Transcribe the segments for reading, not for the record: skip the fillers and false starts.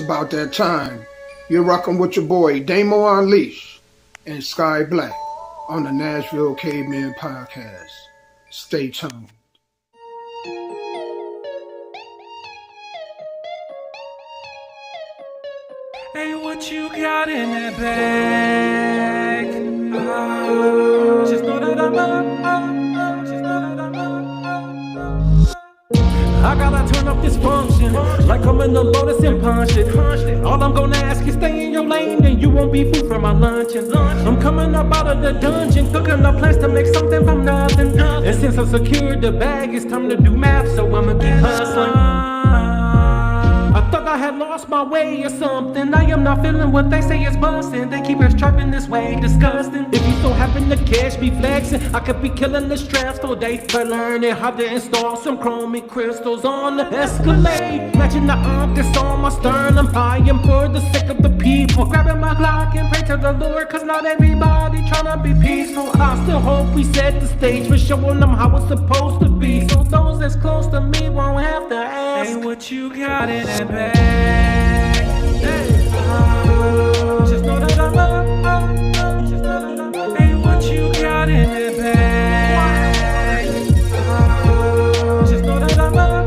about that time. You're rocking with your boy Damo Unleashed and Sky Black on the Nashville Caveman podcast. Stay tuned. Hey, what you got in that bag? Just know that I'm up. Just know that I'm up. I gotta turn up this function like I'm in the Lotus and punch it. All I'm gonna ask is stay in your lane and you won't be food for my luncheon. I'm coming up out of the dungeon, cooking up plans to make something from nothing. And since I secured the bag, it's time to do math, so I'ma keep hustling. I thought I had lost my way or something. I am not feeling what they say is busting. They keep us trapping this way, disgusting. If you so happen to catch me flexing, I could be killing the stress for days for learning how to install some chromic crystals on the Escalade. Matching the arm that's on my sternum. I am for the sake of the people. Grabbing my Glock and pray to the Lord, cause not everybody tryna be peaceful. I still hope we set the stage for showing them how it's supposed to be, so those that's close to me won't have to ask, hey, what you got in that bag? Just know that I'm up. Just know that I'm up. Hey, what you got in that bag? Just know that I'm up.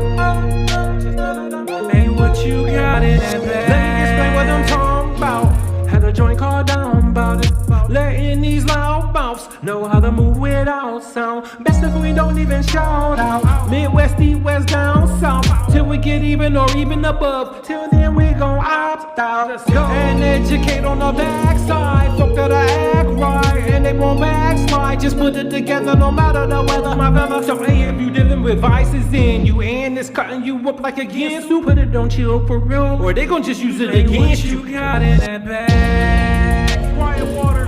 Just know that I'm up. Hey, what you got in that bag? Let me explain what I'm talking about. Had a joint called down about it. Letting these loud mouths know how to move without sound. Best if we don't even shout out. Midwest, east, west, down south, till we get even or even above. Till then we gon' opt out. Let's go and educate on the backside. Folk that act right and they won't backslide. Just put it together no matter the weather, my brother. So hey, if you dealing with vices in you and it's cutting you up like against you, put it on chill for real, or they gon' just use it against you. What you got in that bag? Quiet water.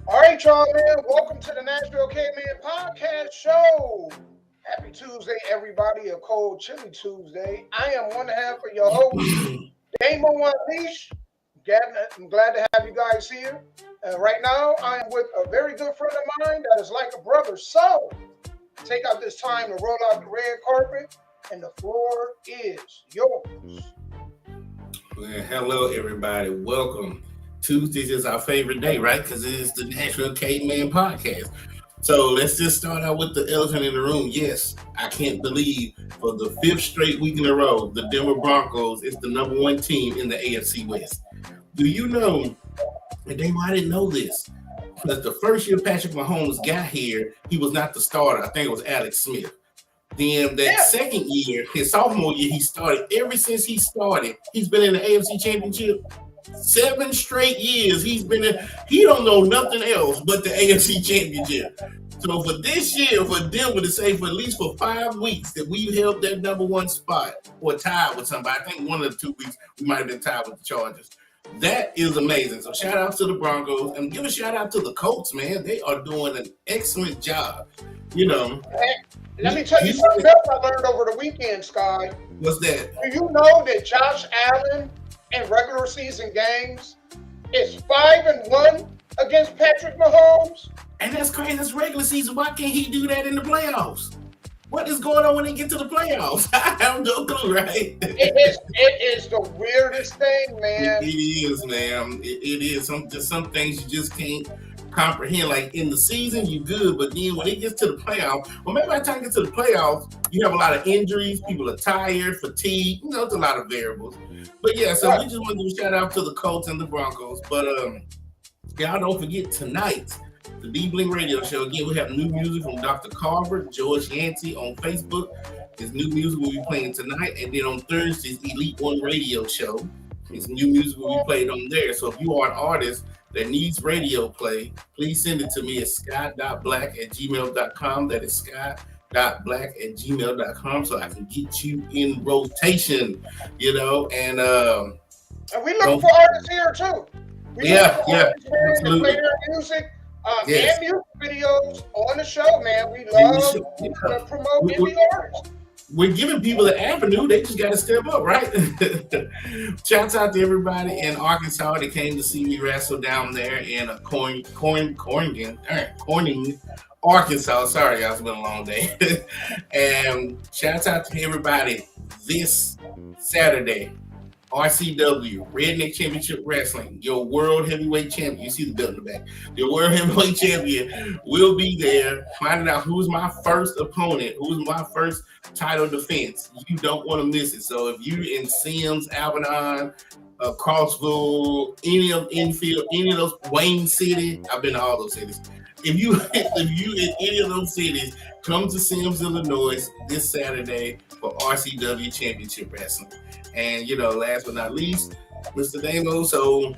All right, y'all, man. Welcome to the Nashville Caveman podcast show. Happy Tuesday, everybody. A cold, chilly Tuesday. I am one half of your host, Damo Unleashed. I'm glad to have you guys here. Right now, I am with a very good friend of mine that is like a brother. So, take out this time to roll out the red carpet, and the floor is yours. Well, hello, everybody. Welcome. Tuesdays is our favorite day, right? Because it is the Nashville Caveman podcast. So let's just start out with the elephant in the room. Yes, I can't believe for the fifth straight week in a row, the Denver Broncos is the number one team in the AFC West. Do you know, and Damo, I didn't know this, because the first year Patrick Mahomes got here, he was not the starter. I think it was Alex Smith. Then that second year, his sophomore year, he started. Ever since he started, he's been in the AFC Championship. 7 straight years he's been in. He don't know nothing else but the AFC Championship. So for this year, for Denver to say for at least for 5 weeks that we held that number one spot or tied with somebody, I think one of the 2 weeks we might have been tied with the Chargers. That is amazing. So shout out to the Broncos and give a shout out to the Colts, man. They are doing an excellent job. You know. Let me tell you something else I learned over the weekend, Sky. What's that? Do you know that Josh Allen in regular season games is 5-1 against Patrick Mahomes? And that's crazy. That's regular season. Why can't he do that in the playoffs? What is going on when they get to the playoffs? I have no clue, right? It is the weirdest thing, man. It is, man. It is. Some things you just can't comprehend. Like in the season, you good, but then when it gets to the playoffs, well, maybe by the time it gets to the playoffs, you have a lot of injuries. People are tired, fatigued. You know, it's a lot of variables. But yeah, so we just want to do a shout out to the Colts and the Broncos. But y'all don't forget tonight, the D-Bling Radio Show. Again, we have new music from Dr. Carver, George Yancey on Facebook. His new music will be playing tonight. And then on Thursdays, Elite One Radio Show. His new music will be played on there. So if you are an artist that needs radio play, please send it to me at sky.black@gmail.com. That is sky.black@gmail.com so I can get you in rotation, you know. And we look for artists here too. Absolutely. Play their music and music videos on the show, man. We love to promote indie artists. we're giving people an avenue. They just got to step up, right? Shouts out to everybody in Arkansas that came to see me wrestle down there in Corning, Arkansas. Sorry, y'all, it's been a long day. And shouts out to everybody this Saturday. RCW, Redneck Championship Wrestling, your World Heavyweight Champion. You see the belt in the back. Your World Heavyweight Champion will be there, finding out who's my first opponent, who's my first title defense. You don't want to miss it. So if you in Sims, Albion, Crossville, any of Enfield, any of those, Wayne City, I've been to all those cities. If you in any of those cities, come to Sims, Illinois this Saturday for RCW Championship Wrestling. And, last but not least, Mr. Damo, so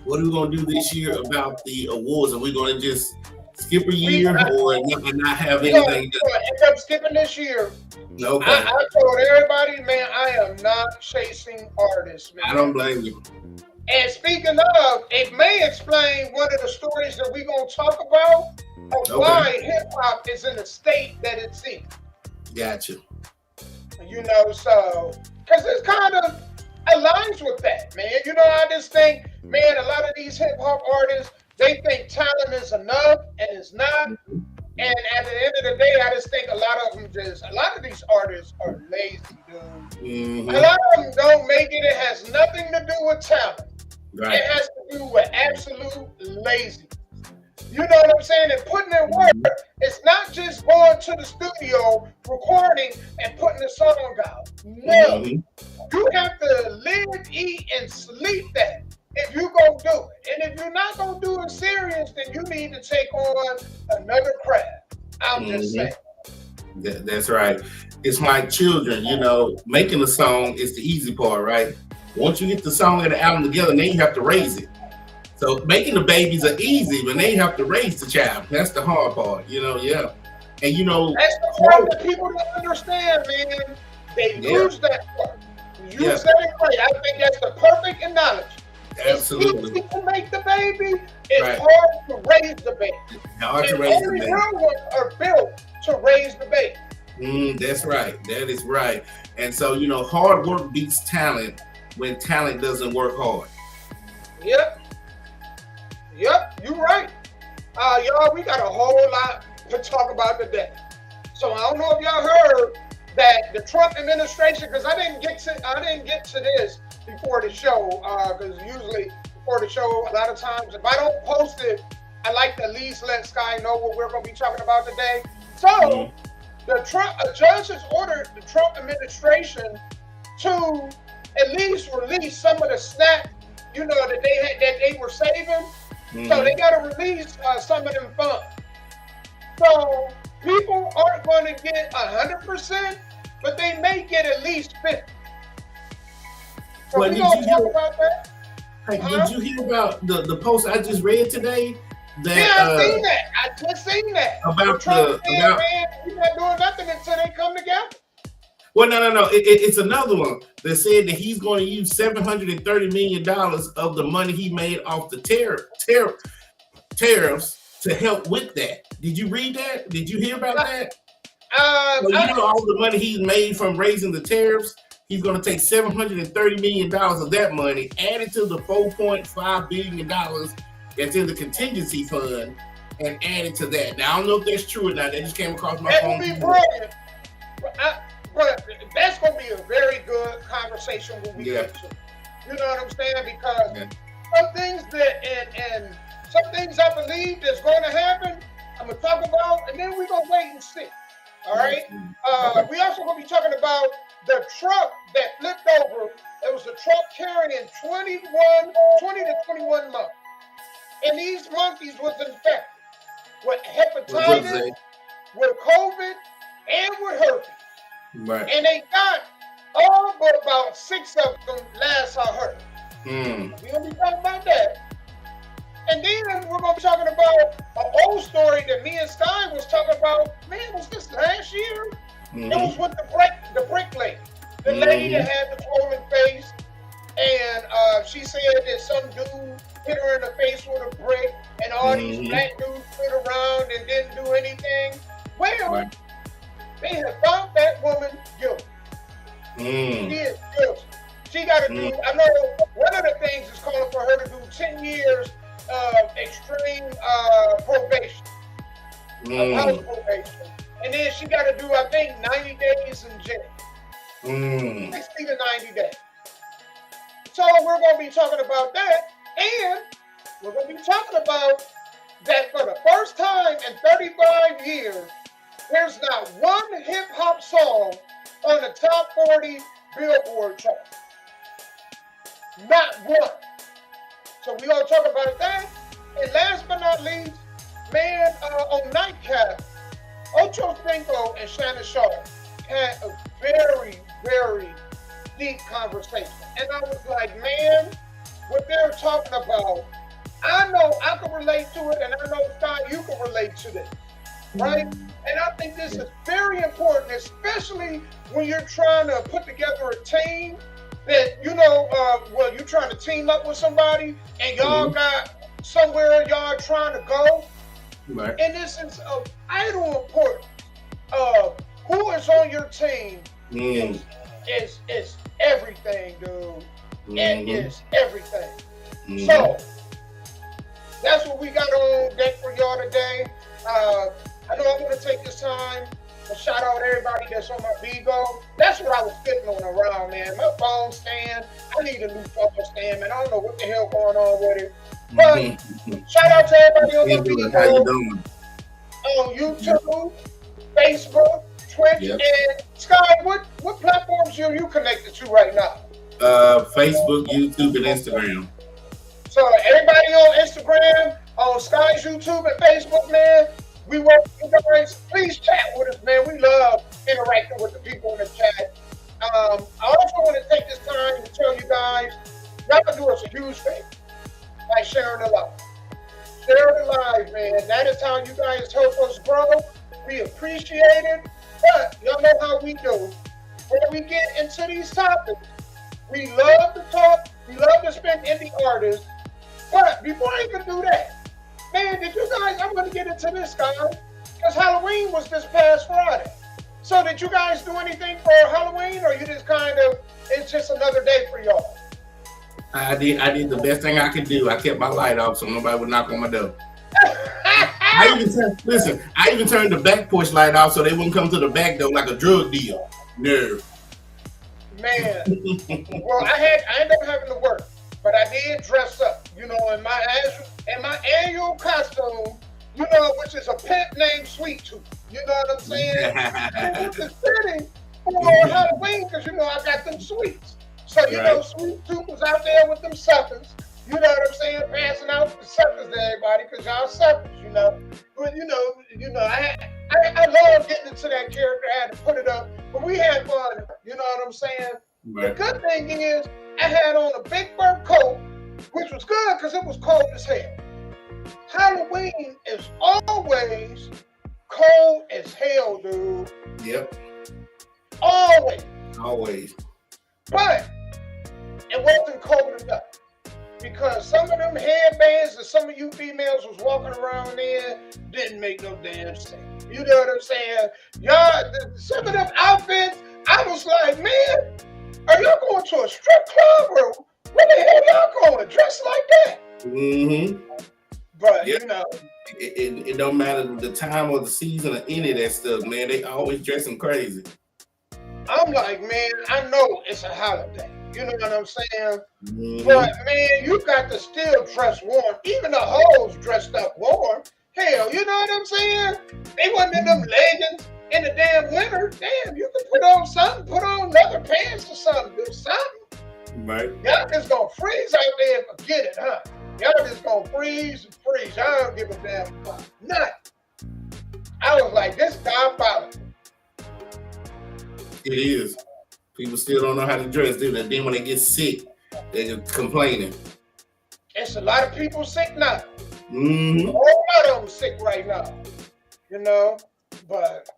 what are we going to do this year about the awards? Are we going to just skip a year or not have anything? We're going to end up skipping this year. Okay. I told everybody, man, I am not chasing artists, man. I don't blame you. And speaking of, it may explain one of the stories that we're going to talk about of why hip-hop is in the state that it's in. Gotcha. So, because it's kind of aligns with that, man. I just think, man, a lot of these hip-hop artists, they think talent is enough, and it's not. And at the end of the day, I just think a lot of these artists are lazy, dude. Mm-hmm. A lot of them don't make it. It has nothing to do with talent. Right. It has to do with absolute laziness. You know what I'm saying? And putting in work, it's not just going to the studio, recording, and putting the song out. No. Mm-hmm. You have to live, eat, and sleep that if you're going to do it. And if you're not going to do it serious, then you need to take on another craft. I'm just saying. That's right. It's my children, making a song is the easy part, right? Once you get the song and the album together, then you have to raise it. So making the babies are easy, but they have to raise the child. That's the hard part, yeah. And that's the part that people don't understand, man. They lose that part. You said it right. I think that's the perfect analogy. Absolutely. It's easy to make the baby. It's hard to raise the baby. Only real ones are built to raise the baby. That's right. That is right. And so, hard work beats talent when talent doesn't work hard. Yep, you're right. Y'all, we got a whole lot to talk about today. So I don't know if y'all heard that the Trump administration, because I didn't get to this before the show, because usually before the show, a lot of times if I don't post it, I like to at least let Sky know what we're going to be talking about today. So a judge has ordered the Trump administration to at least release some of the snap, that they were saving. So they got to release some of them funds. So people aren't going to get 100%, but they may get at least 50%. So well, we going to talk about that. Hey, did you hear about the post I just read today? I've seen that. I just seen that. About Trump saying, man, we're not doing nothing until they come together. Well, no. It's another one that said that he's going to use $730 million of the money he made off the tariffs to help with that. Did you read that? Did you hear about that? All the money he's made from raising the tariffs, he's going to take $730 million of that money, add it to the $4.5 billion that's in the contingency fund, and add it to that. Now, I don't know if that's true or not. That just came across my phone. That would be brilliant. But that's going to be a very good conversation when we get to it. You know what I'm saying? Because some things and some things I believe that's going to happen, I'm going to talk about, and then we're going to wait and see. All right? We also going to be talking about the truck that flipped over. It was a truck carrying 20 to 21 monkeys. And these monkeys was infected with hepatitis, with COVID, and with herpes. Right. And they got all but about 6 of them last I heard. We're going to be talking about that. And then we're going to be talking about an old story that me and Stein was talking about. Man, was this last year? It was with the brick lady. The lady that had the swollen face. And she said that some dude hit her in the face with a brick. And all these black dudes stood around and didn't do anything. Well, They have found that woman guilty. She is guilty. She got to do, I know one of the things is calling for her to do 10 years of extreme probation, of house probation. And then she got to do, I think, 90 days in jail. 60 to 90 days. So we're going to be talking about that. And we're going to be talking about that for the first time in 35 years, there's not one hip-hop song on the top 40 Billboard chart. Not one. So we're going to talk about that. And last but not least, man, on Nightcap, Ocho Cinco and Shannon Sharp had a very, very deep conversation. And I was like, man, what they're talking about, I know I can relate to it, and I know, Scott, you can relate to this, right? And I think this is very important, especially when you're trying to put together a team that, you know, well, you're trying to team up with somebody, and y'all got somewhere y'all trying to go. Right. And this is of vital importance of who is on your team is everything, dude. It is everything. So that's what we got on deck for y'all today. I know I'm going to take this time to shout out everybody that's on my Vigo. That's what I was fiddling around, man. My phone stand, I need a new phone stand, man. I don't know what the hell going on with it. But shout out to everybody on my Vigo. How you doing? On YouTube, Facebook, Twitch, and Sky, what platforms are you connected to right now? Facebook, YouTube, and Instagram. So everybody on Instagram, on Sky's YouTube and Facebook, man, we want you guys, please chat with us, man. We love interacting with the people in the chat. I also want to take this time to tell you guys, y'all can do us a huge favor by sharing the live. Share the live, man. That is how you guys help us grow. We appreciate it. But y'all know how we do. When we get into these topics, we love to talk. We love to spend indie artists. But before I even do that, man, did you guys, I'm going to get into this, guys, because Halloween was this past Friday. So did you guys do anything for Halloween, or you just kind of, it's just another day for y'all? I did the best thing I could do. I kept my light off so nobody would knock on my door. I even turned the back porch light off so they wouldn't come to the back door like a drug deal. No. Man, well, I ended up having to work, but I did dress up, you know, in my annual costume, you know, which is a pimp named Sweet Tooth. You know what I'm saying? And it was fitting for Halloween because, you know, I got them sweets. So, you know, Sweet Tooth was out there with them suckers. You know what I'm saying? Passing out the suckers to everybody because y'all suckers, you know. But, you know, I love getting into that character. I had to put it up. But we had fun. You know what I'm saying? Right. The good thing is I had on a big fur coat, which was good because it was cold as hell. Halloween is always cold as hell, dude. Yep. Always. But it wasn't cold enough. Because some of them headbands that some of you females was walking around in didn't make no damn sense. You know what I'm saying? Y'all, some of them outfits, I was like, man, are y'all going to a strip club or where the hell y'all going dressed like that? But, you know. It don't matter the time or the season or any of that stuff, man. They always dressing crazy. I'm like, man, I know it's a holiday. You know what I'm saying? But, man, you got to still dress warm. Even the hoes dressed up warm. Hell, you know what I'm saying? They wasn't in them leggings in the damn winter. Damn, you can put on something. Put on leather pants or something. Do something. Right. Y'all just going to freeze out there and forget it, huh? Y'all just going to freeze and freeze. I don't give a damn fuck. Nothing. I was like, this diabolical. It is. People still don't know how to dress, do they? Then when they get sick, they're complaining. It's a lot of people sick now. A whole lot of them sick right now. You know? But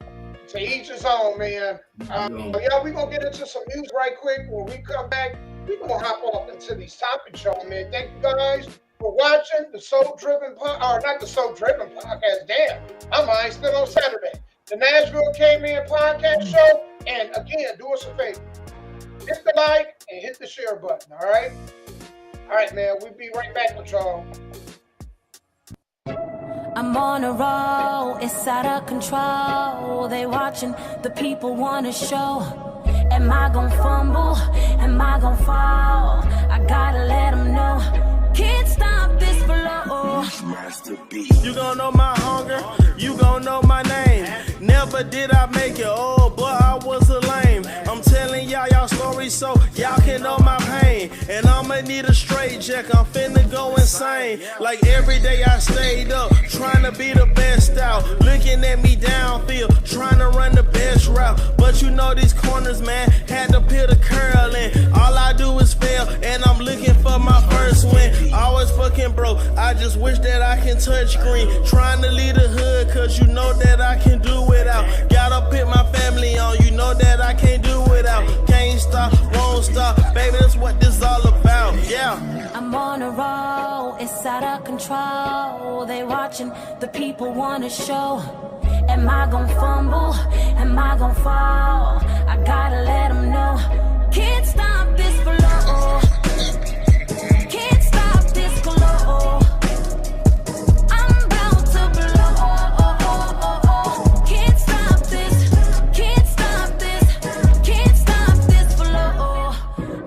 to each his own, man. We're going to get into some music right quick. When we come back, we're going to hop off into these topics, y'all, man. Thank you guys for watching the Soul Driven podcast. Or not the Soul Driven podcast. Damn. My mind's still on Saturday. the Nashville Caveman Podcast Show. And again, do us a favor. Hit the like and hit the share button, all right? All right, man, we'll be right back with y'all. I'm on a roll, it's out of control. They watching, the people want to show. Am I gon' fumble? Am I gon' fall? I gotta let them know. Can't stop this flow. You gon' know my hunger, you gon' know my name. Never did I make it, oh boy, I was a lame. I'm telling y'all stories so y'all can know my pain. And I'ma need a straight jack, I'm finna go insane. Like every day I stayed up, trying to be the best out. Looking at me downfield, trying to run the best route. But you know these corners, man, had to put a curl in. All I do is fail, and I'm looking for my first win. Always fucking broke, I just wish that I can touch green. Trying to lead the hood, cause you know that I can do without. Gotta put my family on, you know that I can't do without. Can't stop, won't stop, baby, that's what this all about, yeah. I'm on a roll, it's out of control. They watching, the people wanna show. Am I gon' fumble? Am I gon' fall? I gotta let them know. Can't stop this flow. Can't stop this glow. I'm about to blow. Can't stop this. Can't stop this. Can't stop this flow.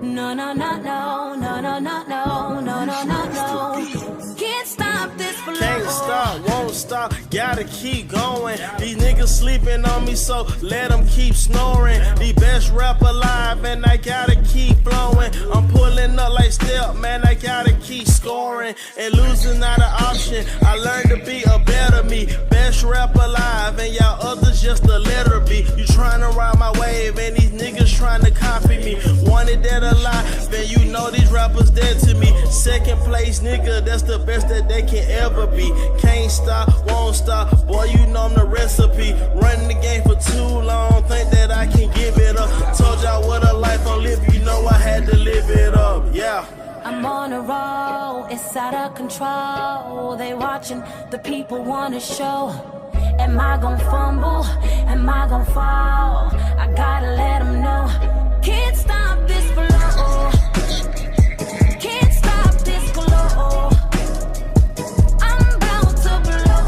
No, no, no, no, no, no, no, no, no, no, no, no. Can't stop this flow. Can't stop, won't stop, gotta keep going. These niggas sleeping on me, so let them keep snoring. The best rap alive, and I gotta keep flowing. I'm pulling up like step, man, I gotta keep scoring. And losing not an option, I learned to be a better me. Best rap alive, and y'all others just a letter B. You trying to ride my wave, and these niggas trying to copy me. Wanted that alive, then you know these rappers dead to me. Second place, nigga, that's the best that they can ever be. Can't stop, won't stop, boy, you know I'm the recipe. Running the game for too long, think that I can give it up. Told y'all what a life I'm living, you know I had to live it up, yeah. I'm on a roll, it's out of control. They watching, the people wanna show. Am I gon' fumble? Am I gon' fall? I gotta let them know. Can't stop this flow. Can't stop this glow. I'm about to blow.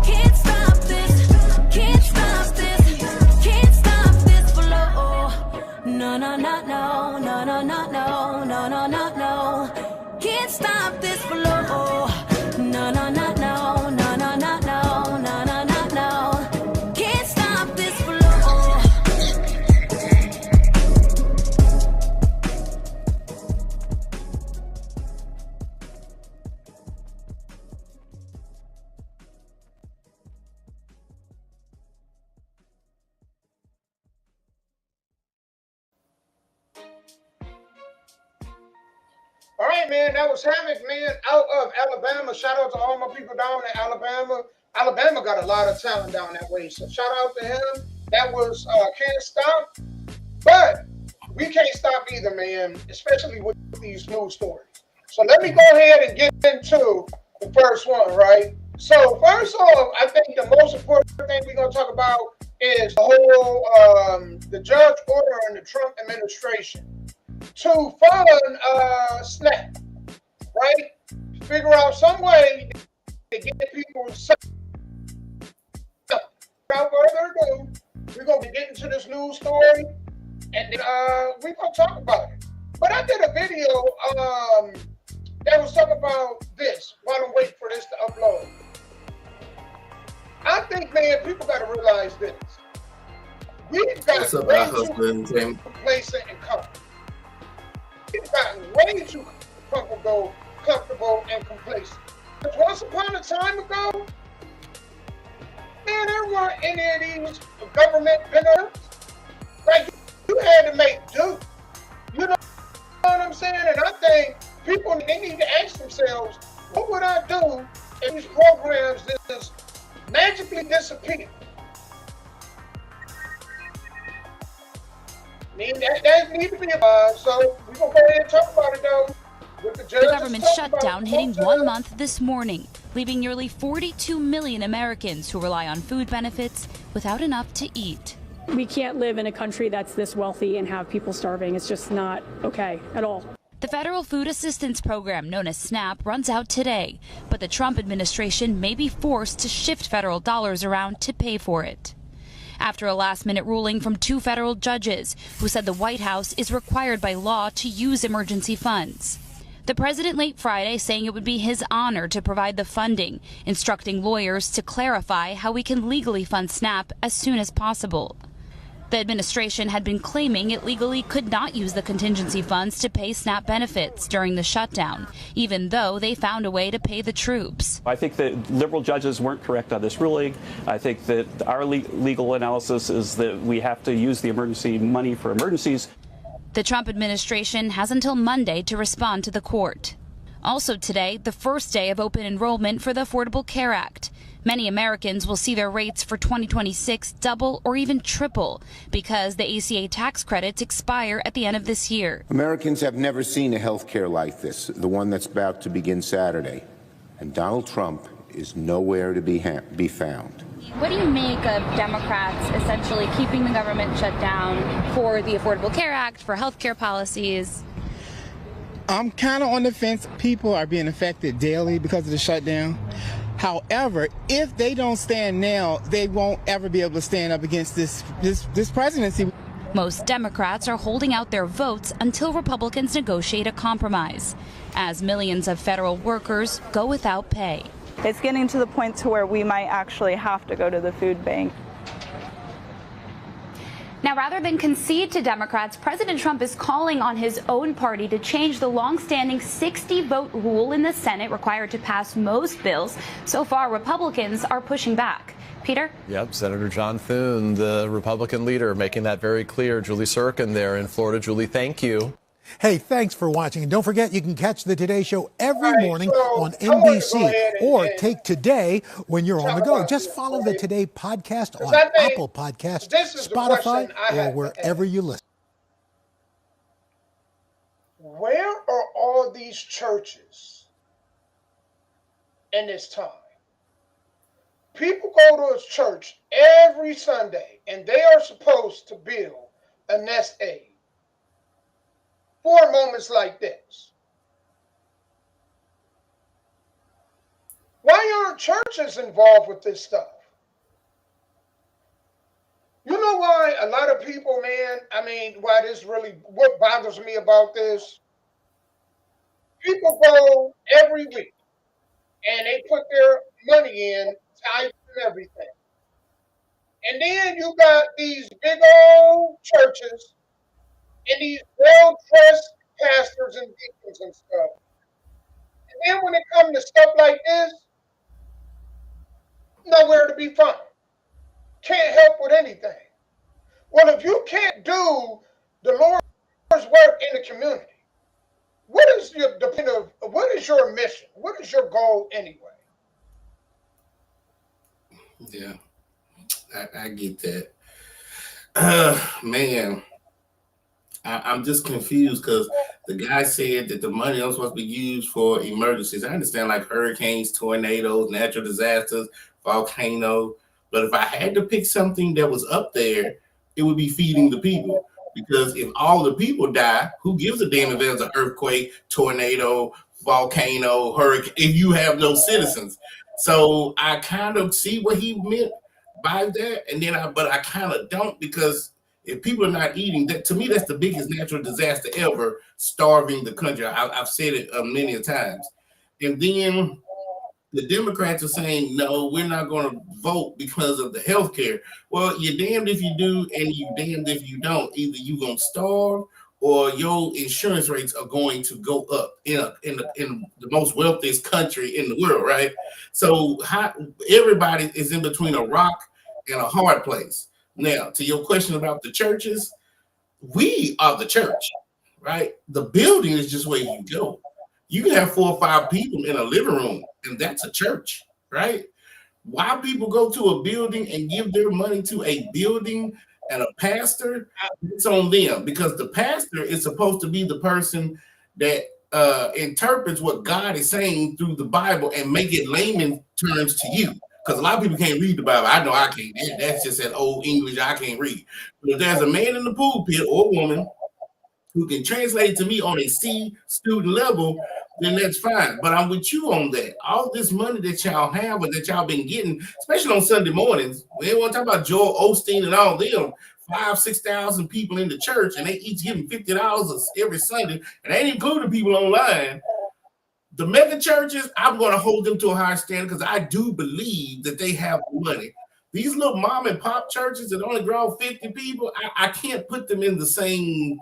Can't stop this. Can't stop this. Can't stop this flow. No, no, no, no, no, no, no, no, no, no, no, no. Can't stop this flow. No, no, no, no, no, no, no, no, no, no, no, no. Can't stop this flow. All right, man, that was Havoc, man, out of Alabama. Shout out to all my people down in Alabama. Alabama got a lot of talent down that way, so shout out to him. That was Can't Stop. But we can't stop either, man, especially with these news stories. So let me go ahead and get into the first one, right? So first off, I think the most important thing we're going to talk about is the whole, the judge order in the Trump administration to fund SNAP, right? Figure out some way to get people safe. Without further ado, we're going to get into this news story, and then we're going to talk about it. But I did a video that was talking about this while I'm waiting for this to upload. I think, man, people got to realize this. We've got way too complacent and comfortable. We've gotten way too comfortable and complacent. Because once upon a time ago, man, there weren't any of these government benefits. Like, you had to make do. You know what I'm saying? And I think people, they need to ask themselves, what would I do if these programs just magically disappear? That needs to be so we're going to go ahead and talk about it, though. With the The government shutdown hitting 1 month this morning. leaving nearly 42 million Americans who rely on food benefits without enough to eat. We can't live in a country that's this wealthy and have people starving. It's just not okay at all. The federal food assistance program, known as SNAP, runs out today, but the Trump administration may be forced to shift federal dollars around to pay for it. After a last-minute ruling from 2 federal judges who said the White House is required by law to use emergency funds. The president late Friday saying it would be his honor to provide the funding, instructing lawyers to clarify how we can legally fund SNAP as soon as possible. The administration had been claiming it legally could not use the contingency funds to pay SNAP benefits during the shutdown, even though they found a way to pay the troops. I think that liberal judges weren't correct on this ruling. I think that our legal analysis is that we have to use the emergency money for emergencies. The Trump administration has until Monday to respond to the court. Also today, the first day of open enrollment for the Affordable Care Act. Many Americans will see their rates for 2026 double or even triple because the ACA tax credits expire at the end of this year. Americans have never seen a health care like this, the one that's about to begin Saturday. And Donald Trump is nowhere to be found. What do you make of Democrats essentially keeping the government shut down for the Affordable Care Act, for health care policies? I'm kind of on the fence. People are being affected daily because of the shutdown. However, if they don't stand now, they won't ever be able to stand up against this presidency. Most Democrats are holding out their votes until Republicans negotiate a compromise, as millions of federal workers go without pay. It's getting to the point to where we might actually have to go to the food bank. Now, rather than concede to Democrats, President Trump is calling on his own party to change the long-standing 60-vote rule in the Senate required to pass most bills. So far, Republicans are pushing back. Peter? Yep, Senator John Thune, the Republican leader, making that very clear. Julie Sirkin there in Florida. Julie, thank you. Hey, thanks for watching. And don't forget, you can catch the Today Show every morning on NBC or take Today when you're on the go. Just follow the Today podcast on Apple Podcasts, Spotify, or wherever you listen. Where are all these churches in this time? People go to a church every Sunday, and they are supposed to build a nest egg for moments like this. Why aren't churches involved with this stuff? You know why a lot of people, why this really, what bothers me about this? People go every week and they put their money in, tithes and everything. And then you got these big old churches and these well-dressed pastors and deacons and stuff. And then when it comes to stuff like this, nowhere to be found. Can't help with anything. Well, if you can't do the Lord's work in the community, what is your mission? What is your goal anyway? Yeah, I get that. Man. I'm just confused because the guy said that the money was supposed to be used for emergencies. I understand like hurricanes, tornadoes, natural disasters, volcanoes. But if I had to pick something that was up there, it would be feeding the people. Because if all the people die, who gives a damn if there's an earthquake, tornado, volcano, hurricane, if you have no citizens? So I kind of see what he meant by that. And then but I kind of don't, because if people are not eating, that to me, that's the biggest natural disaster ever, starving the country. I've said it many times. And then the Democrats are saying, no, we're not going to vote because of the health care. Well, you're damned if you do and you're damned if you don't. Either you're going to starve or your insurance rates are going to go up in the most wealthiest country in the world, right? So everybody is in between a rock and a hard place. Now, to your question about the churches, we are the church, right? The building is just where you go. You can have 4 or 5 people in a living room, and that's a church, right? Why people go to a building and give their money to a building and a pastor, it's on them, because the pastor is supposed to be the person that interprets what God is saying through the Bible and make it layman terms to you. Because a lot of people can't read the Bible. I know I can't. That's just that old English I can't read. But if there's a man in the pulpit or a woman who can translate it to me on a C student level, then that's fine. But I'm with you on that. All this money that y'all have or that y'all been getting, especially on Sunday mornings, we don't want to talk about Joel Osteen and all them, 5,000-6,000 people in the church, and they each giving $50 every Sunday, and they ain't including people online. The mega churches, I'm going to hold them to a higher standard because I do believe that they have money. These little mom and pop churches that only grow 50 people, I can't put them in the same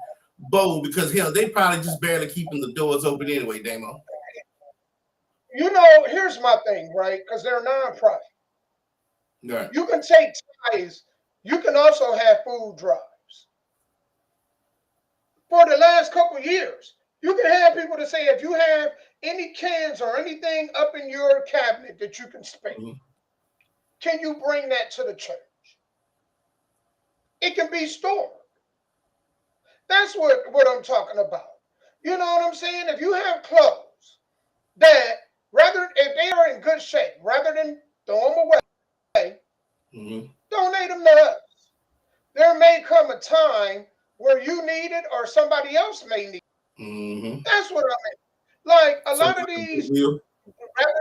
bowl because, hell, they probably just barely keeping the doors open anyway, Damo. You know, here's my thing, right? Because they're nonprofit. Right. You can take tithes. You can also have food drives. For the last couple of years, you can have people to say, if you have any cans or anything up in your cabinet that you can spare, can you bring that to the church? It can be stored. That's what I'm talking about. You know what I'm saying? If you have clothes that, if they are in good shape, rather than throw them away, donate them to us. There may come a time where you need it or somebody else may need it. That's what I mean. Like a lot of these, whether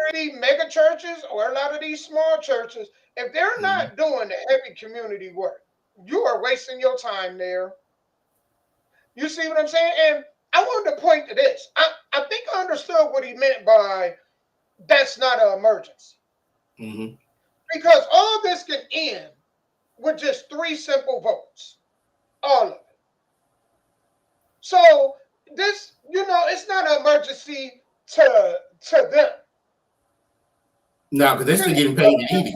it be mega churches or a lot of these small churches, if they're not doing the heavy community work, you are wasting your time there. You see what I'm saying? And I wanted to point to this. I think I understood what he meant by that's not an emergency. Because all this can end with just 3 simple votes. All of it. So this, you know, it's not an emergency to them. No, because they're still getting paid to eat it.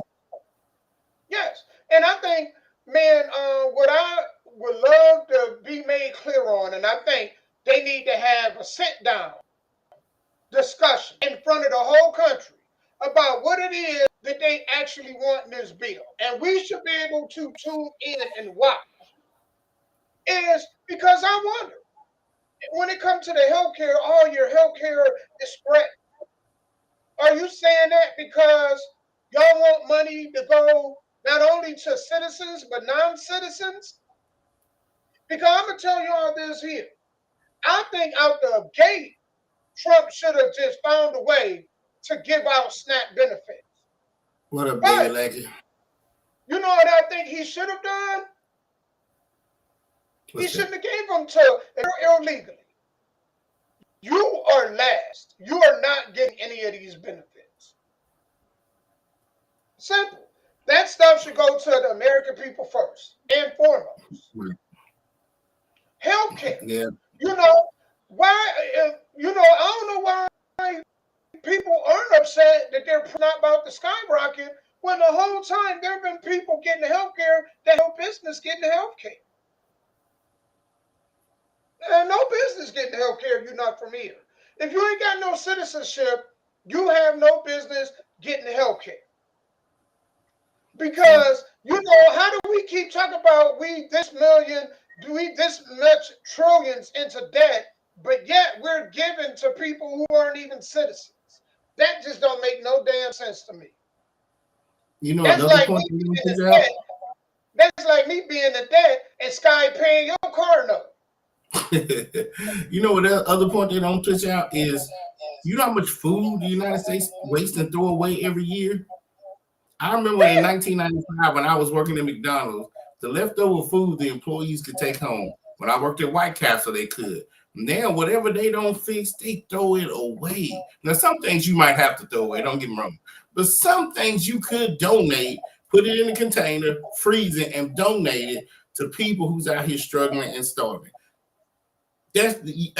Yes. And I think, man, what I would love to be made clear on, and I think they need to have a sit-down discussion in front of the whole country about what it is that they actually want in this bill. And we should be able to tune in and watch. Is because I wonder, when it comes to the healthcare, all your healthcare is spread. Are you saying that because y'all want money to go not only to citizens but non-citizens? Because I'm gonna tell y'all this here. I think out the gate, Trump should have just found a way to give out SNAP benefits. What up, baby legend? You know what I think he should have done? He shouldn't have gave them to illegally. You are last. You are not getting any of these benefits. Simple. That stuff should go to the American people first and foremost. Healthcare. Yeah. You know why? You know, I don't know why people aren't upset that they're not about to skyrocket when the whole time there have been people getting healthcare that no business getting healthcare. No business getting healthcare if you're not from here. If you ain't got no citizenship, you have no business getting healthcare. Because, you know, how do we keep talking about we this much trillions into debt, but yet we're giving to people who aren't even citizens? That just don't make no damn sense to me. You know, that's like me being in debt. That's like me being in debt and Sky paying your car note. You know what the other point they don't touch out is, you know how much food the United States wastes and throw away every year? I remember in 1995 when I was working at McDonald's, the leftover food the employees could take home. When I worked at White Castle, they could. Now, whatever they don't fix, they throw it away. Now, some things you might have to throw away, don't get me wrong. But some things you could donate, put it in a container, freeze it, and donate it to people who's out here struggling and starving. They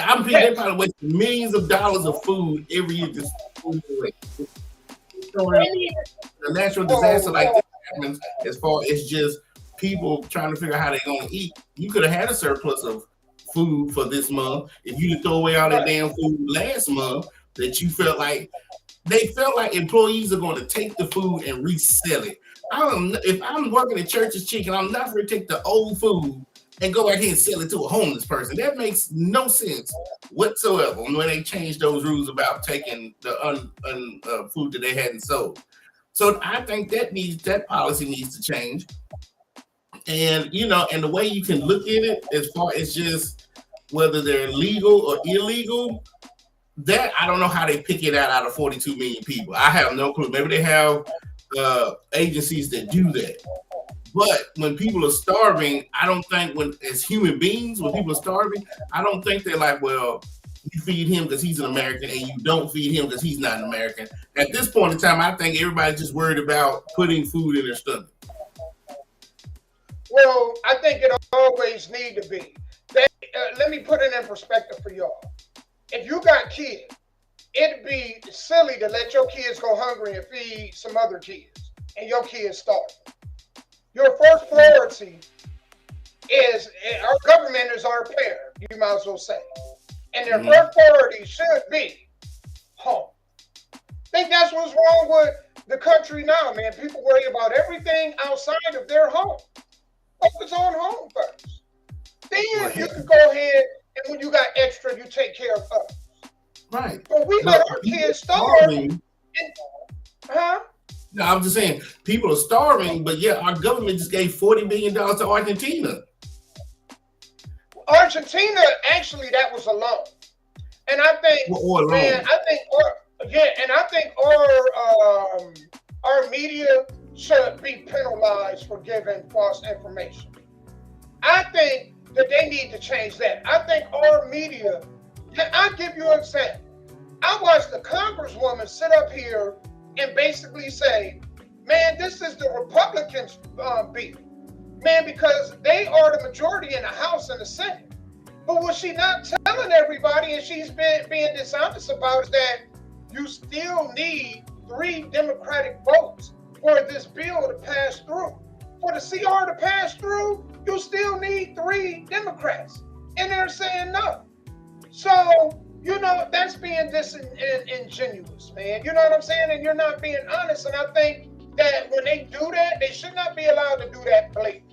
probably waste millions of dollars of food every year just food away. A natural disaster like this happens as far as just people trying to figure out how they're going to eat. You could have had a surplus of food for this month if you could throw away all that damn food last month that you felt like employees are going to take the food and resell it. If I'm working at Church's Chicken, I'm not going to take the old food and go out here and sell it to a homeless person. That makes no sense whatsoever when they changed those rules about taking the food that they hadn't sold. So I think that policy needs to change. And and the way you can look at it as far as just whether they're legal or illegal, that I don't know how they pick it out of 42 million people. I have no clue. Maybe they have agencies that do that. But when people are starving, I don't think as human beings, when people are starving, I don't think they're like, well, you feed him because he's an American and you don't feed him because he's not an American. At this point in time, I think everybody's just worried about putting food in their stomach. Well, I think it always need to be. Let me put it in perspective for y'all. If you got kids, it'd be silly to let your kids go hungry and feed some other kids and your kids starve. Your first priority is, our government is our parent, you might as well say. And their first priority should be home. I think that's what's wrong with the country now, man. People worry about everything outside of their home. Focus on home first. Then you can go ahead and when you got extra, you take care of others. Right. But we let our kids starve. No, I'm just saying, people are starving, but yeah, our government just gave $40 billion to Argentina. Argentina, actually, that was a loan. And I think, I think our media should be penalized for giving false information. I think that they need to change that. I think our media, I'll give you an example. I watched the Congresswoman sit up here and basically say, man, this is the Republicans' beef. Man, because they are the majority in the House and the Senate. But what she's not telling everybody, and she's being dishonest about, is that you still need 3 Democratic votes for this bill to pass through. For the CR to pass through, you still need 3 Democrats. And they're saying no. So, that's being disingenuous, man. You know what I'm saying? And you're not being honest. And I think that when they do that, they should not be allowed to do that blatantly.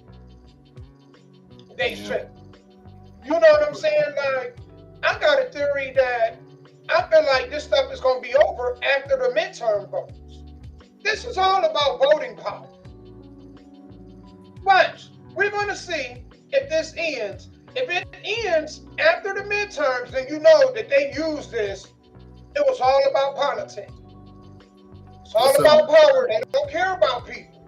They should. You know what I'm saying? Like, I got a theory that I feel like this stuff is going to be over after the midterm votes. This is all about voting power. But we're going to see if this ends. If it ends after the midterms, then you know that they used this. It was all about politics. It's all about power. They don't care about people.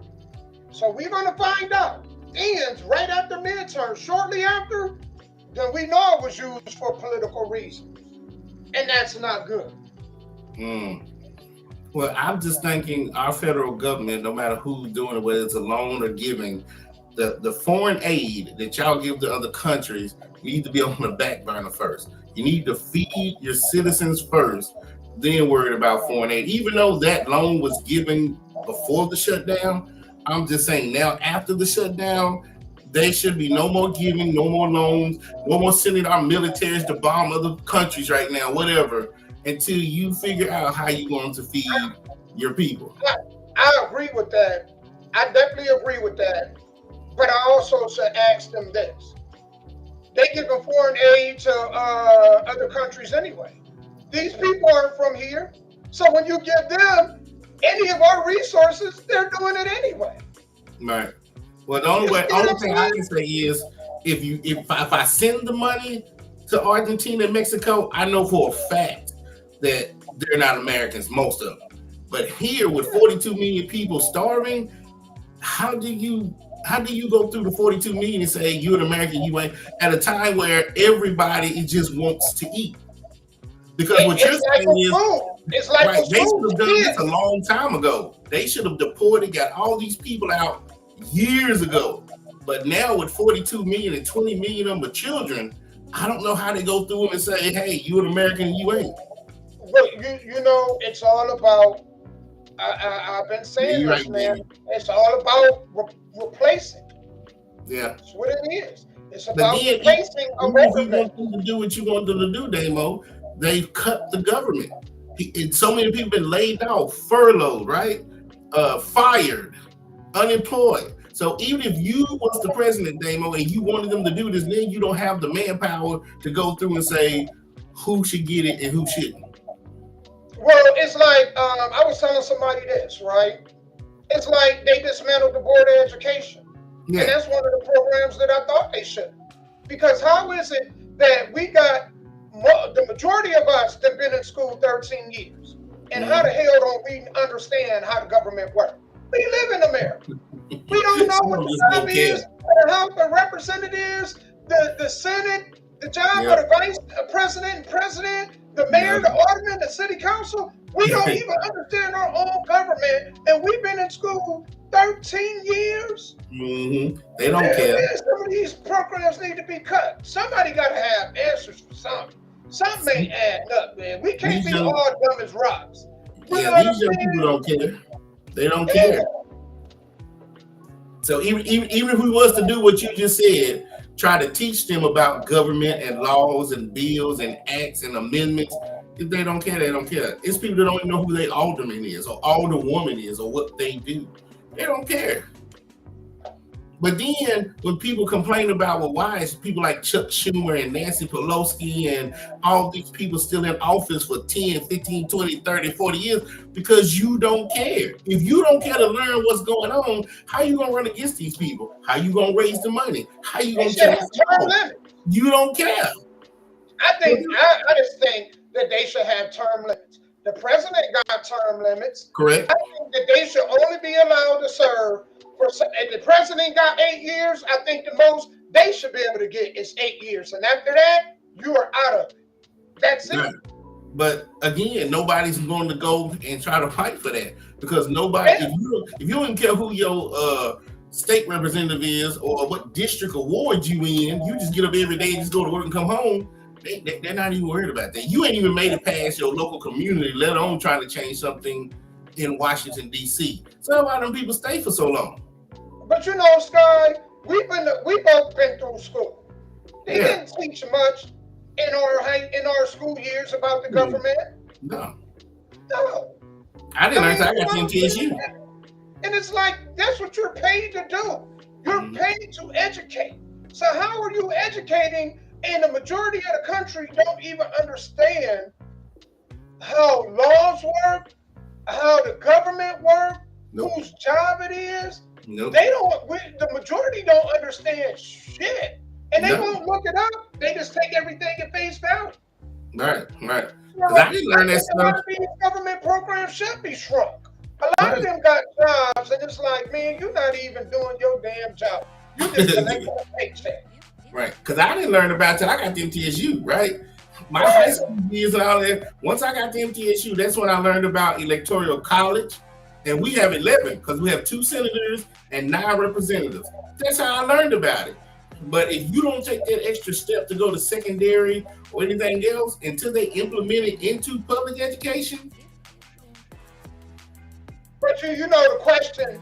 So we're going to find out. Ends right after midterms. Shortly after, then we know it was used for political reasons. And that's not good. Well, I'm just thinking our federal government, no matter who's doing it, whether it's a loan or giving, the foreign aid that y'all give to other countries need to be on the back burner first. You need to feed your citizens first, then worry about foreign aid. Even though that loan was given before the shutdown, I'm just saying now after the shutdown, there should be no more giving, no more loans, no more sending our militaries to bomb other countries right now, whatever, until you figure out how you're going to feed your people. I agree with that. I definitely agree with that. But I also should ask them this. They give foreign aid to other countries anyway. These people aren't from here. So when you give them any of our resources, they're doing it anyway. Right. Well, the only thing I can say is if I send the money to Argentina and Mexico, I know for a fact that they're not Americans, most of them. But here with 42 million people starving, how do you go through the 42 million and say you're an American, you ain't, at a time where everybody just wants to eat? Because what you're saying is, it's like right, they should have done this a long time ago. They should have deported, got all these people out years ago. But now with 42 million and 20 million of them are children, I don't know how they go through them and say, hey, you're an American and you ain't. Well, you know, it's all about, I've been saying this, man. It's all about replacing. Yeah. That's what it is. It's about replacing a if you want them to do what you want them to do, Damo, they've cut the government. So many people been laid off, furloughed, right? Fired, unemployed. So even if you was the president, Damo, and you wanted them to do this, then you don't have the manpower to go through and say who should get it and who shouldn't. Well, it's like I was telling somebody this, right? It's like they dismantled the Board of Education. Yeah. And that's one of the programs that I thought they should. Because how is it that we got the majority of us that have been in school 13 years, and how the hell don't we understand how the government works? We live in America. We don't know what the job is, the House of Representatives, the Senate, the job of the Vice President, the mayor, the alderman, the city council. We don't even understand our own government, and we've been in school 13 years. Mm-hmm. They don't care. Man, some of these programs need to be cut. Somebody got to have answers for something. Something ain't adding up, man. We can't be all dumb as rocks. These young people don't care. They don't care. So even if we was to do what you just said, try to teach them about government and laws and bills and acts and amendments, if they don't care, they don't care. It's people that don't even know who their alderman is or alderwoman is or what they do. They don't care. But then when people complain about, well, why is people like Chuck Schumer and Nancy Pelosi and all these people still in office for 10, 15, 20, 30, 40 years? Because you don't care. If you don't care to learn what's going on, how you going to run against these people? How you going to raise the money? How you going to change the limit? You don't care. I just think that they should have term limits. The president got term limits. Correct. I think that they should only be allowed to serve if the president got 8 years, I think the most they should be able to get is 8 years. And after that, you are out of it. That's it. But again, nobody's going to go and try to fight for that because nobody, if you don't care who your state representative is or what district award you in, you just get up every day and just go to work and come home. They're not even worried about that. You ain't even made it past your local community, let alone trying to change something in Washington, D.C. So why don't people stay for so long? But you know, Sky, we both been through school. They didn't teach much in our school years about the government. No. I didn't learn until I got to MTSU. And it's like, that's what you're paid to do. You're paid to educate. So how are you educating and the majority of the country don't even understand how laws work, how the government works, whose job it is? They don't. The majority don't understand shit, and they won't look it up. They just take everything at face value. Right. So, I didn't learn that stuff. A lot of these government programs should be shrunk. A lot of them got jobs, and it's like, man, you're not even doing your damn job. You just collecting a paycheck. Right, because I didn't learn about it till I got to MTSU. Right, my high school years and all that. Once I got to MTSU, that's when I learned about electoral college. And we have 11 because we have 2 senators and 9 representatives. That's how I learned about it. But if you don't take that extra step to go to secondary or anything else until they implement it into public education. But you know the question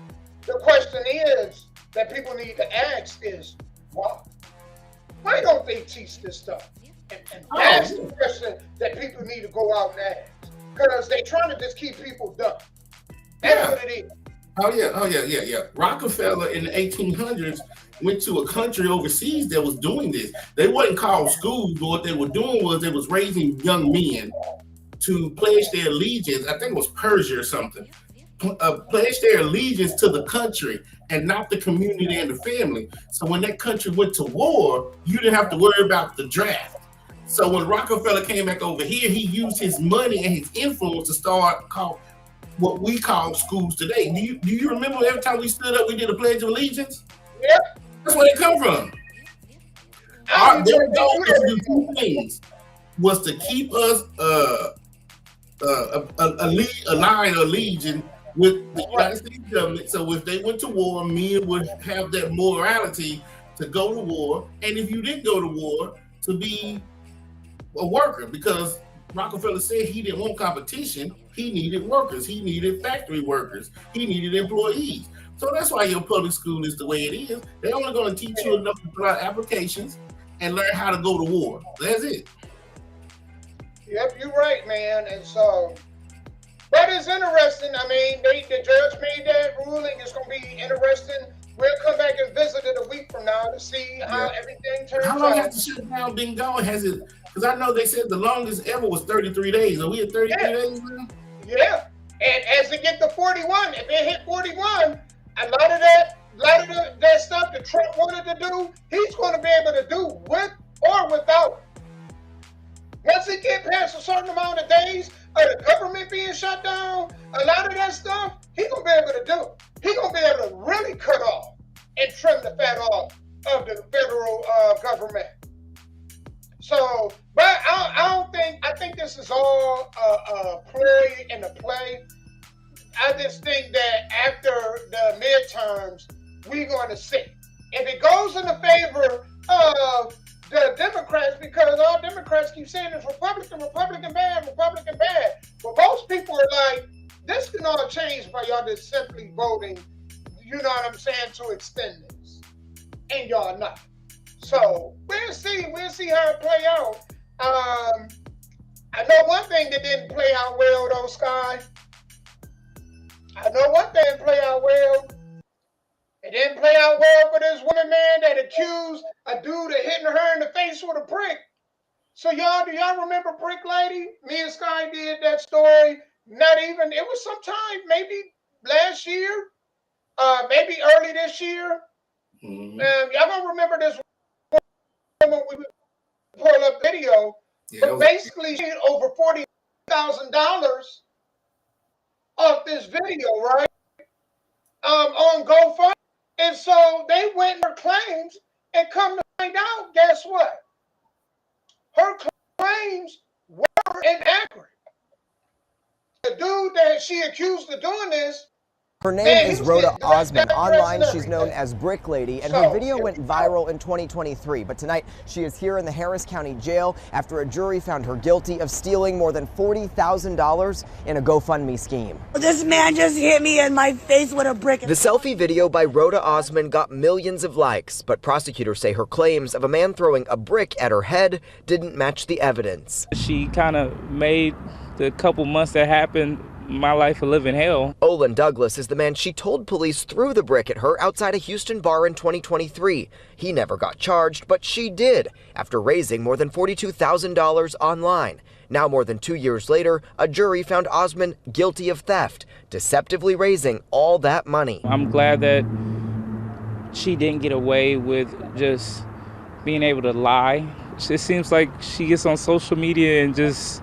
is that people need to ask is why? Why don't they teach this stuff? And that's the question that people need to go out and ask. Because they're trying to just keep people dumb. That's what it is. Oh yeah. Rockefeller in the 1800s went to a country overseas that was doing this. They wasn't called schools, but what they were doing was they was raising young men to pledge their allegiance. I think it was Persia or something. Pledge their allegiance to the country and not the community and the family. So when that country went to war, you didn't have to worry about the draft. So when Rockefeller came back over here, he used his money and his influence to start what we call schools today. Do you remember every time we stood up, we did a Pledge of Allegiance? Yeah. That's where they come from. Their goal was to do 2 things. Was to keep us aligned or legion with the United States government. So if they went to war, men would have that morality to go to war. And if you didn't go to war, to be a worker, because Rockefeller said he didn't want competition. He needed workers. He needed factory workers. He needed employees. So that's why your public school is the way it is. They're only going to teach you enough to fill out applications and learn how to go to war. That's it. Yep, you're right, man. And so, but it's interesting. I mean, the judge made that ruling. It's going to be interesting We'll come back and visit it a week from now to see how everything turns out. How long has the shutdown been going? Has it? Because I know they said the longest ever was 33 days. Are we at 33 days now? Yeah. And as it get to 41, if it hit 41, a lot of that stuff that Trump wanted to do, he's going to be able to do with or without. Once it get past a certain amount of days of the government being shut down, a lot of that stuff he's going to be able to do. He's going to be able to really cut off and trim the fat off of the federal government. So, but I think this is all a play and a play. I just think that after the midterms, we're going to see. If it goes in the favor of the Democrats, because all Democrats keep saying is Republican bad. But most people are like, this can all change by y'all just simply voting, you know what I'm saying, to extend this. And y'all not. So we'll see how it play out. I know one thing that didn't play out well though, Sky. I know one thing didn't play out well. It didn't play out well for this woman, man, that accused a dude of hitting her in the face with a brick. So do y'all remember Brick Lady? Me and Sky did that story. It was sometime, maybe last year, maybe early this year. Mm-hmm. Y'all gonna remember this woman, we pull up video, but basically she had over $40,000 off this video, right? On GoFundMe. And so they went in her claims and come to find out, guess what? Her claims were inaccurate. The dude that she accused of doing this, her name is Rhoda Osman. Online, she's known as Brick Lady, and her video went viral in 2023. But tonight, she is here in the Harris County Jail after a jury found her guilty of stealing more than $40,000 in a GoFundMe scheme. This man just hit me in my face with a brick. The selfie video by Rhoda Osman got millions of likes, but prosecutors say her claims of a man throwing a brick at her head didn't match the evidence. She kind of made the couple months that happened my life a living hell. Olin Douglas is the man she told police threw the brick at her outside a Houston bar in 2023. He never got charged, but she did, after raising more than $42,000 online. Now, more than 2 years later, a jury found Osman guilty of theft, deceptively raising all that money. I'm glad that she didn't get away with just being able to lie. It seems like she gets on social media and just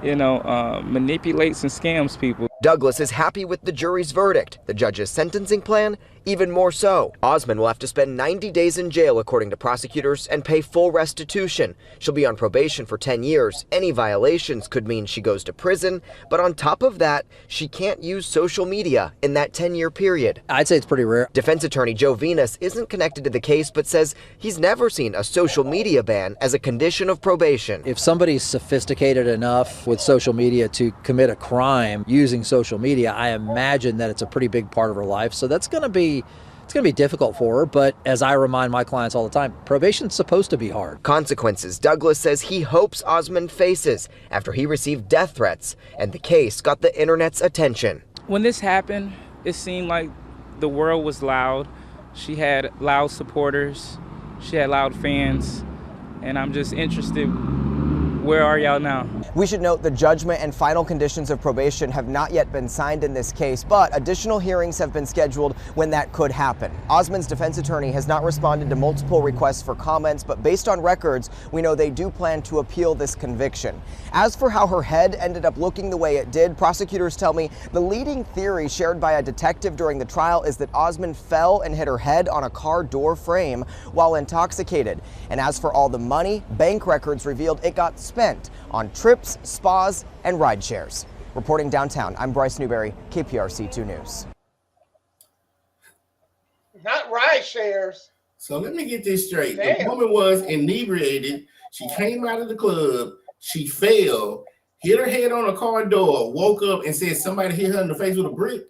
manipulates and scams people. Douglas is happy with the jury's verdict. The judge's sentencing plan, even more so. Osman will have to spend 90 days in jail, according to prosecutors, and pay full restitution. She'll be on probation for 10 years. Any violations could mean she goes to prison. But on top of that, she can't use social media in that 10-year period. I'd say it's pretty rare. Defense attorney Joe Venus isn't connected to the case, but says he's never seen a social media ban as a condition of probation. If somebody's sophisticated enough with social media to commit a crime using social media, I imagine that it's a pretty big part of her life. So it's going to be difficult for her. But as I remind my clients all the time, probation's supposed to be hard. Consequences Douglas says he hopes Osman faces after he received death threats, and the case got the internet's attention. When this happened, it seemed like the world was loud. She had loud supporters. She had loud fans. And I'm just interested, where are y'all now? We should note the judgment and final conditions of probation have not yet been signed in this case, but additional hearings have been scheduled when that could happen. Osman's defense attorney has not responded to multiple requests for comments, but based on records, we know they do plan to appeal this conviction. As for how her head ended up looking the way it did, prosecutors tell me the leading theory shared by a detective during the trial is that Osman fell and hit her head on a car door frame while intoxicated. And as for all the money, bank records revealed it got spent on trips, spas, and ride shares. Reporting downtown, I'm Bryce Newberry, KPRC 2 News. Not ride shares. So let me get this straight. Damn. The woman was inebriated. She came out of the club. She fell, hit her head on a car door, woke up and said somebody hit her in the face with a brick.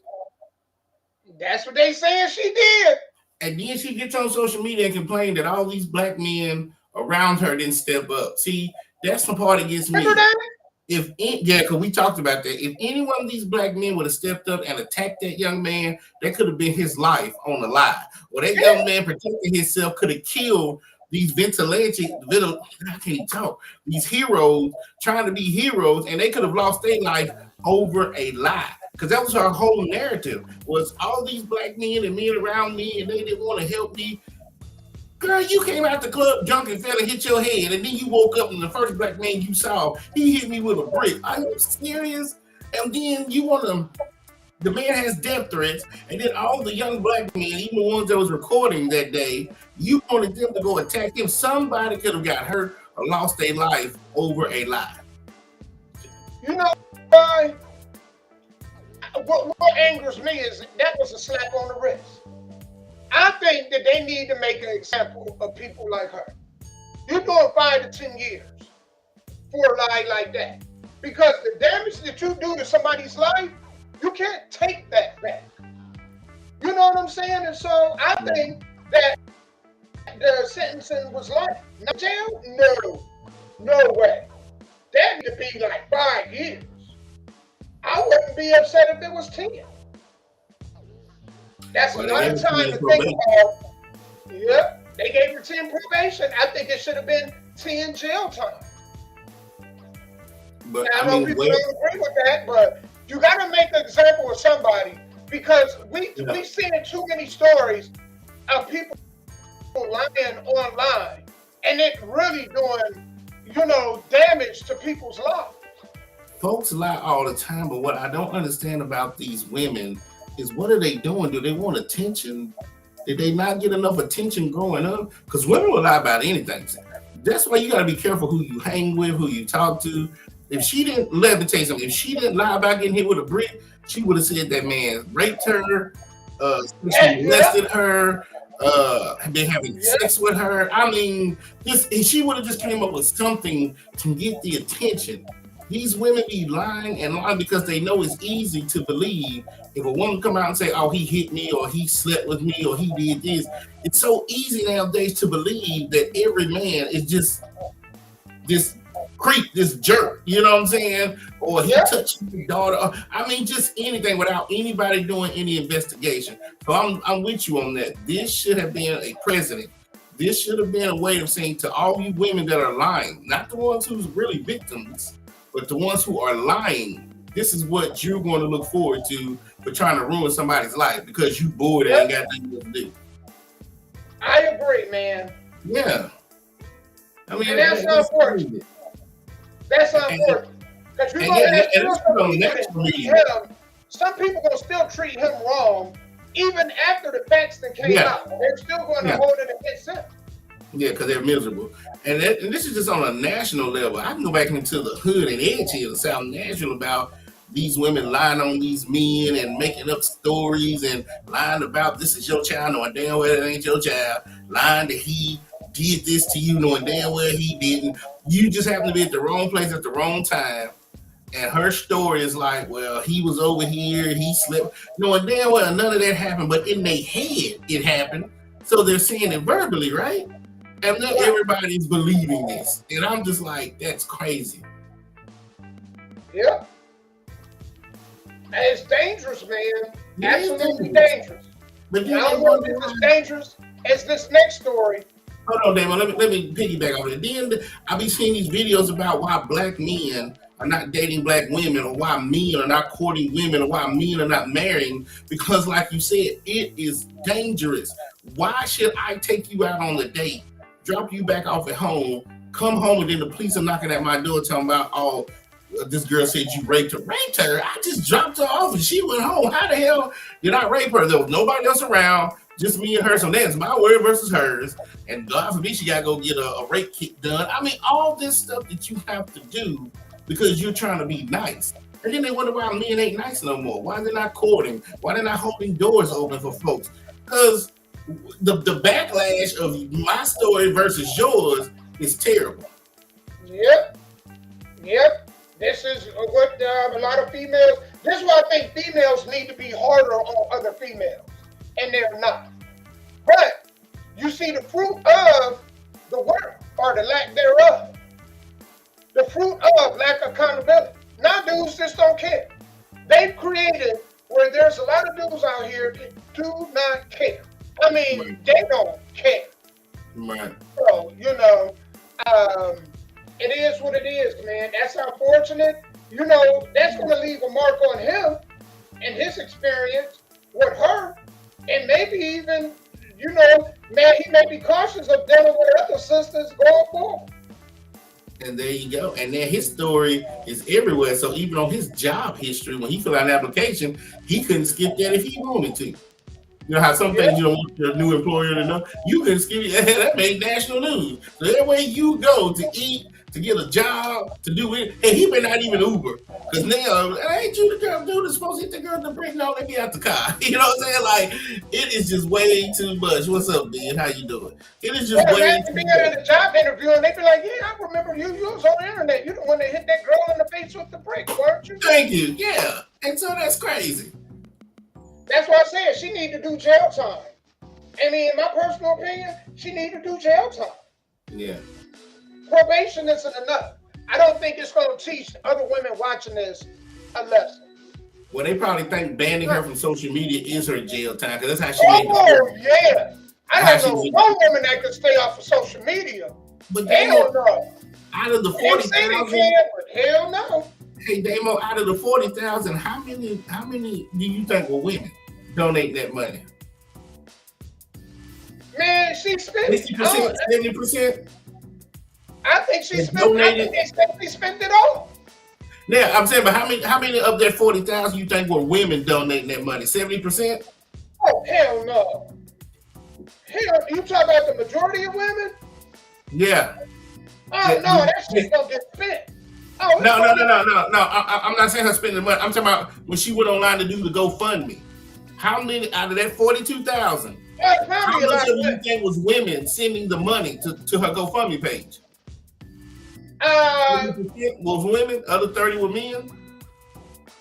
That's what they saying she did. And then she gets on social media and complain that all these black men around her didn't step up. See, that's the part that gets me. Remember that? because we talked about that. If any one of these black men would have stepped up and attacked that young man, that could have been his life on the line. Or that young man protecting himself could have killed these I can't even talk. These heroes trying to be heroes, and they could have lost their life over a lie. Because that was her whole narrative, was all these black men and men around me, and they didn't want to help me. Girl, you came out the club drunk and fell and hit your head, and then you woke up and the first black man you saw, he hit me with a brick. Are you serious? And then you want to, the man has death threats, and then all the young black men, even the ones that was recording that day, you wanted them to go attack him. Somebody could have got hurt or lost their life over a lie. You know why? What angers me is that was a slap on the wrist. I think that they need to make an example of people like her. You're doing 5 to 10 years for a lie like that. Because the damage that you do to somebody's life, you can't take that back. You know what I'm saying? And so I think that the sentencing was like, not jail? No way. That would be like 5 years. I wouldn't be upset if it was 10. That's a lot of time to think about. Yep, they gave her 10 probation. I think it should have been 10 jail time. But now, I know people don't agree with that, but you got to make an example of somebody, because we've seen too many stories of people lying online, and it really doing, damage to people's lives. Folks lie all the time, but what I don't understand about these women is, what are they doing? Do they want attention? Did they not get enough attention growing up? Because women will lie about anything. That's why you got to be careful who you hang with, who you talk to. If she didn't, let me tell you something, if she didn't lie about getting hit with a brick, she would have said that man raped her, molested her, been having sex with her. I mean, she would have just came up with something to get the attention. These women be lying and lying because they know it's easy to believe. If a woman come out and say, oh, he hit me, or he slept with me, or he did this, it's so easy nowadays to believe that every man is just this creep, this jerk, you know what I'm saying? Or he touched your daughter. I mean, just anything without anybody doing any investigation. So I'm with you on that. This should have been a precedent. This should have been a way of saying to all you women that are lying, not the ones who's really victims, but the ones who are lying, this is what you're going to look forward to for trying to ruin somebody's life because you bored and ain't got nothing to do. I agree, man. Yeah. I mean, and that's unfortunate. That's unfortunate. Because you're going to treat him. Some people going to still treat him wrong, even after the facts that came out. They're still going to hold it against him. Yeah, because they're miserable. And this is just on a national level. I can go back into the hood and edge here, the South Nashville, about these women lying on these men and making up stories and lying about this is your child, knowing damn well it ain't your child. Lying that he did this to you, knowing damn well he didn't. You just happen to be at the wrong place at the wrong time. And her story is like, well, he was over here, he slept, knowing damn well none of that happened, but in their head it happened. So they're saying it verbally, right? And then everybody's believing this. And I'm just like, that's crazy. Yeah. And it's dangerous, man. Absolutely dangerous. But I don't know if it's as dangerous as this next story. Hold on, Damon. Let me piggyback on it. Then I be seeing these videos about why black men are not dating black women, or why men are not courting women, or why men are not marrying. Because like you said, it is dangerous. Why should I take you out on a date, drop you back off at home, come home, and then the police are knocking at my door talking about, oh, this girl said you raped her. Raped her? I just dropped her off and she went home. How the hell did I rape her? There was nobody else around, just me and her. So that's my word versus hers. And God forbid she got to go get a rape kit done. I mean, all this stuff that you have to do because you're trying to be nice. And then they wonder why men ain't nice no more. Why they're not courting? Why they're not holding doors open for folks? Because the backlash of my story versus yours is terrible. Yep. This is what a lot of females, this is why I think females need to be harder on other females, and they're not. But you see the fruit of the work, or the lack thereof. The fruit of lack of accountability. Now dudes just don't care. They've created where there's a lot of dudes out here that do not care. I mean, they don't care. Right. So, it is what it is, man. That's unfortunate. That's going to leave a mark on him and his experience with her. And maybe even, he may be cautious of dealing with other sisters going forward. And there you go. And then his story is everywhere. So even on his job history, when he filled out an application, he couldn't skip that if he wanted to. You know how some things you don't want your new employer to know? You can skip it. That made national news. So everywhere you go to eat, to get a job, to do it, and he may not even Uber. Because now, ain't you the girl dude that's supposed to hit the girl in the brake? No, let me out the car. You know what I'm saying? Like, it is just way too much. What's up, Ben? How you doing? It is just way too much. Being in a job interview, and they be like, yeah, I remember you. You was on the internet. You the one that hit that girl in the face with the brake, weren't you? Thank you. Yeah. And so that's crazy. That's why I said she need to do jail time. I mean, in my personal opinion, she need to do jail time. Yeah. Probation isn't enough. I don't think it's going to teach other women watching this a lesson. Well, they probably think banning her from social media is her jail time, because that's how she made the yeah. I don't know one woman that could stay off of social media. But hell no. Out of the 40,000, hell no. Hey, Damo, out of the 40,000, how many do you think were women donate that money? Man, she spent 60%, 70%. I think she spent it all. Yeah, I'm saying, but how many of that 40,000 you think were women donating that money? 70%? Oh, hell no. Hell, you talk about the majority of women? Yeah. Oh, no, that shit don't get spent. Oh, no. I'm not saying her spending money. I'm talking about when she went online to do the GoFundMe. How many out of that 42,000? How much of you think was women sending the money to her GoFundMe page? 30% was women, other 30 were men.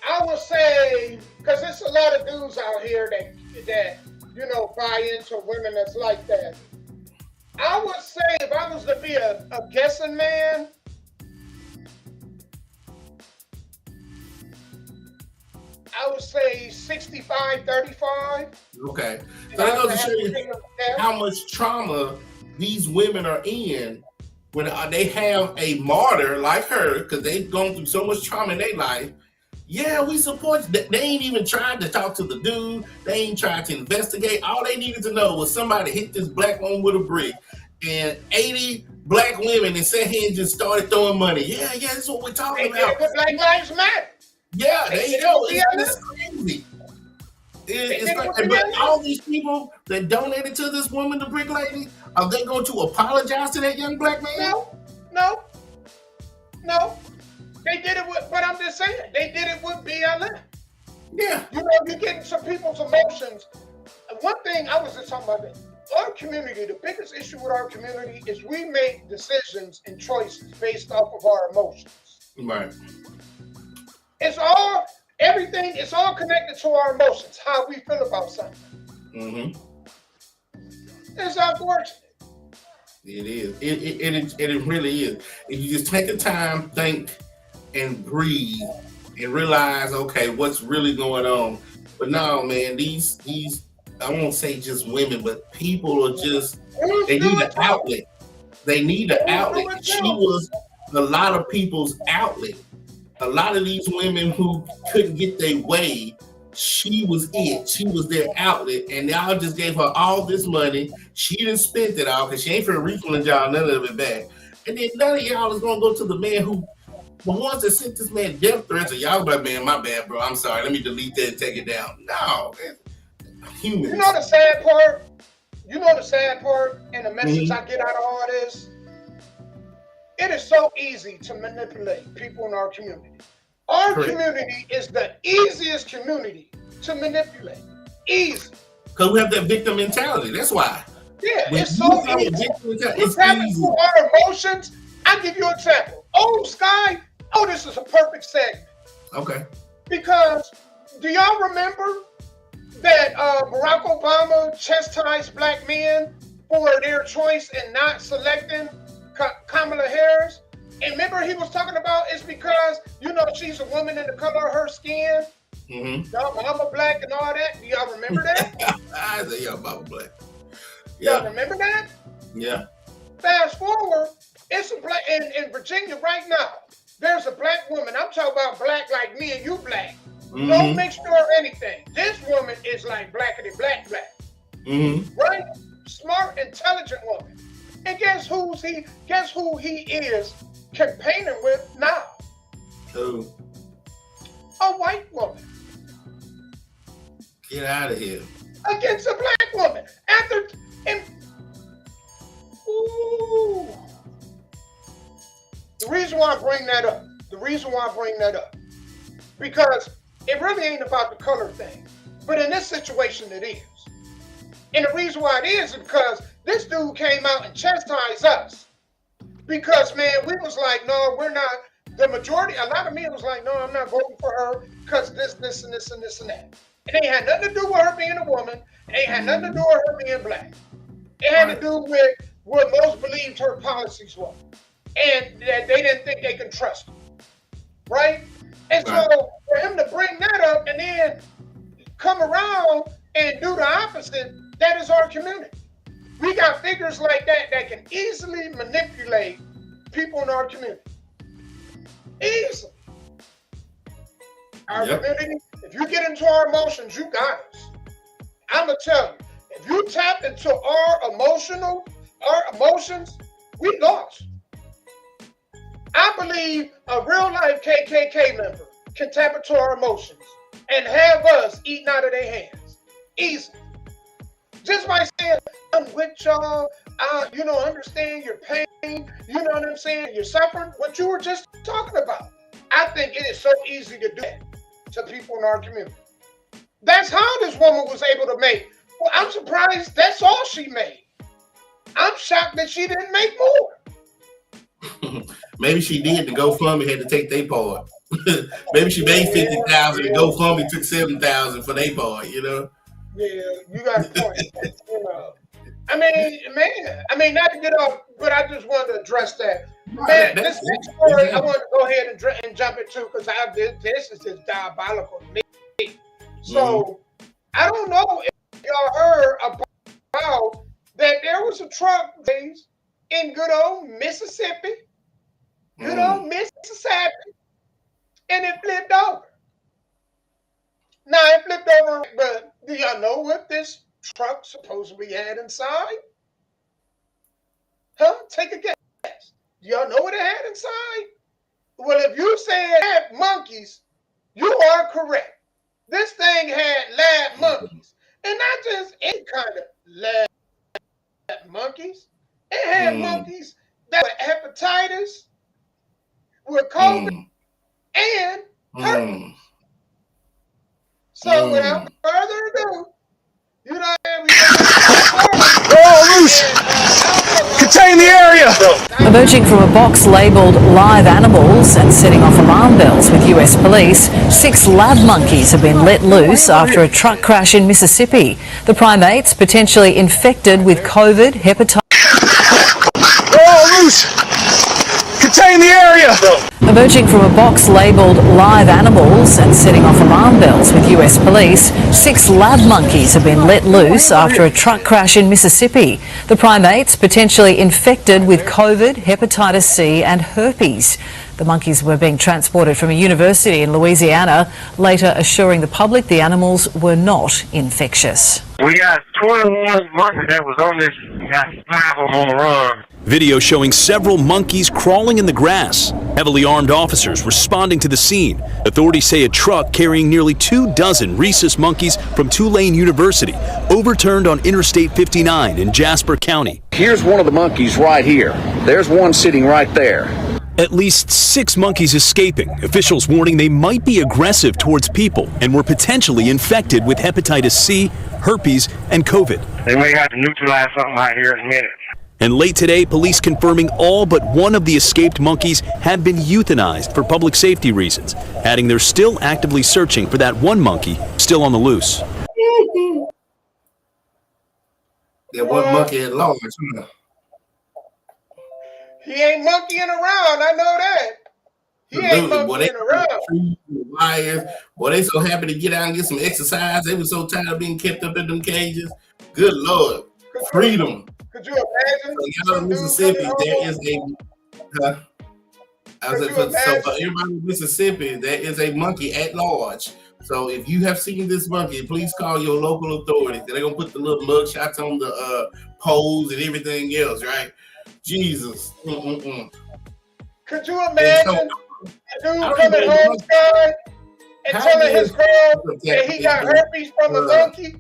I would say, because there's a lot of dudes out here that buy into women that's like that. I would say if I was to be a guessing man, I would say 65-35. Okay. So that goes to show you how much trauma these women are in when they have a martyr like her, because they've gone through so much trauma in their life. Yeah, we support you. They ain't even tried to talk to the dude. They ain't tried to investigate. All they needed to know was somebody hit this black woman with a brick, and 80 black women that sat here and just started throwing money. Yeah, that's what we're talking about. Black Lives Matter. Yeah, there you go. It's crazy. But all these people that donated to this woman, the brick lady, are they going to apologize to that young black man? No. They did it with, but I'm just saying, they did it with BLM. Yeah. You're getting some people's emotions. One thing I was just talking about, our community, the biggest issue with our community is we make decisions and choices based off of our emotions. Right. It's all connected to our emotions, how we feel about something. Mm-hmm. It's unfortunate. It is. It really is. If you just take the time, think, and breathe, and realize, okay, what's really going on. But no, man, these I won't say just women, but people are just, they need an outlet. They need an outlet. She was a lot of people's outlet. A lot of these women who couldn't get their way, she was it. She was their outlet, and y'all just gave her all this money. She didn't spend it all because she ain't for refunding y'all none of it back. And then none of y'all is gonna go to the man who, the ones that sent this man death threats, and y'all like, man, my bad, bro. I'm sorry. Let me delete that and take it down. No, humans. You know the sad part? And the message I get out of all this? It is so easy to manipulate people in our community. Our community is the easiest community to manipulate. Easy. Because we have that victim mentality. That's why. Yeah, when it's so easy. It's easy. To our emotions. I'll give you an example. Sky. This is a perfect segment. Okay. Because do y'all remember that Barack Obama chastised black men for their choice in not selecting Kamala Harris? And remember he was talking about it's because, you know, she's a woman in the color of her skin. Y'all mama black and all that. Do y'all remember that? I say y'all mama black. Y'all remember that? Yeah. Fast forward, it's a black in Virginia right now. There's a black woman. I'm talking about black like me and you black. No mixture or anything. This woman is like blackity black. Right? Smart, intelligent woman. And guess who he is campaigning with now? Who? A white woman. Get out of here. Against a black woman. The reason why I bring that up, because it really ain't about the color thing. But in this situation, it is. And the reason why it is because this dude came out and chastised us. Because, man, we was like, no, we're not. The majority, a lot of men was like, no, I'm not voting for her because this, and this, and this, and that. It ain't had nothing to do with her being a woman. It ain't had nothing to do with her being black. It had to do with what most believed her policies were. And that they didn't think they could trust her. Right? And so for him to bring that up and then come around and do the opposite, that is our community. We got figures like that can easily manipulate people in our community. Easily. Our community, if you get into our emotions, you got us. I'm going to tell you, if you tap into our emotions, we lost. I believe a real life KKK member can tap into our emotions and have us eating out of their hands. Easy. Just by saying, I'm with y'all, you know, understand your pain, you know what I'm saying, you're suffering, what you were just talking about. I think it is so easy to do that to people in our community. That's how this woman was able to make. Well, I'm surprised that's all she made. I'm shocked that she didn't make more. Maybe she did. The GoFundMe had to take their part. Maybe she made 50,000. The GoFundMe took 7,000 for their part. You know. Yeah, you got a point. You know, I mean, man. I mean, not to get off, but I just wanted to address that. Man, this next story, I want to go ahead and jump into because this is just diabolical to me. So I don't know if y'all heard about that. There was a truck race in good old Mississippi. Good old Mississippi, and it flipped over. Now it flipped over, but do y'all know what this truck supposedly had inside? Huh? Take a guess. Do y'all know what it had inside? Well, if you say it had monkeys, you are correct. This thing had lab monkeys, and not just any kind of lab monkeys. It had monkeys that were hepatitis, with COVID and herpes. So without further ado, you know Contain the area! Emerging from a box labelled live animals and setting off alarm bells with US police, 6 lab monkeys have been let loose after a truck crash in Mississippi. The primates potentially infected with COVID, hepatitis. They're all loose! Contain the area! Emerging from a box labelled live animals and setting off alarm bells with US police, 6 lab monkeys have been let loose after a truck crash in Mississippi. The primates potentially infected with COVID, hepatitis C and herpes. The monkeys were being transported from a university in Louisiana, later assuring the public the animals were not infectious. We got 21 monkeys that was on this, got 5 of them on the run. Video showing several monkeys crawling in the grass. Heavily armed officers responding to the scene. Authorities say a truck carrying nearly 24 rhesus monkeys from Tulane University overturned on Interstate 59 in Jasper County. Here's one of the monkeys right here. There's one sitting right there. At least 6 monkeys escaping. Officials warning they might be aggressive towards people and were potentially infected with hepatitis C, herpes, and COVID. They may have to neutralize something out here in a minute. And late today, police confirming all but one of the escaped monkeys have been euthanized for public safety reasons, adding they're still actively searching for that one monkey still on the loose. That one monkey at large. He ain't monkeying around. I know that. He ain't monkeying around. Wires. Boy, they so happy to get out and get some exercise. They were so tired of being kept up in them cages. Good Lord. Freedom. Could you imagine? So y'all in Mississippi, there is a so for everybody in Mississippi, there is a monkey at large. So if you have seen this monkey, please call your local authorities. They're gonna put the little mug shots on the poles and everything else, right? Jesus. Could you imagine a dude coming home scarred and telling his girl that he got herpes from a monkey?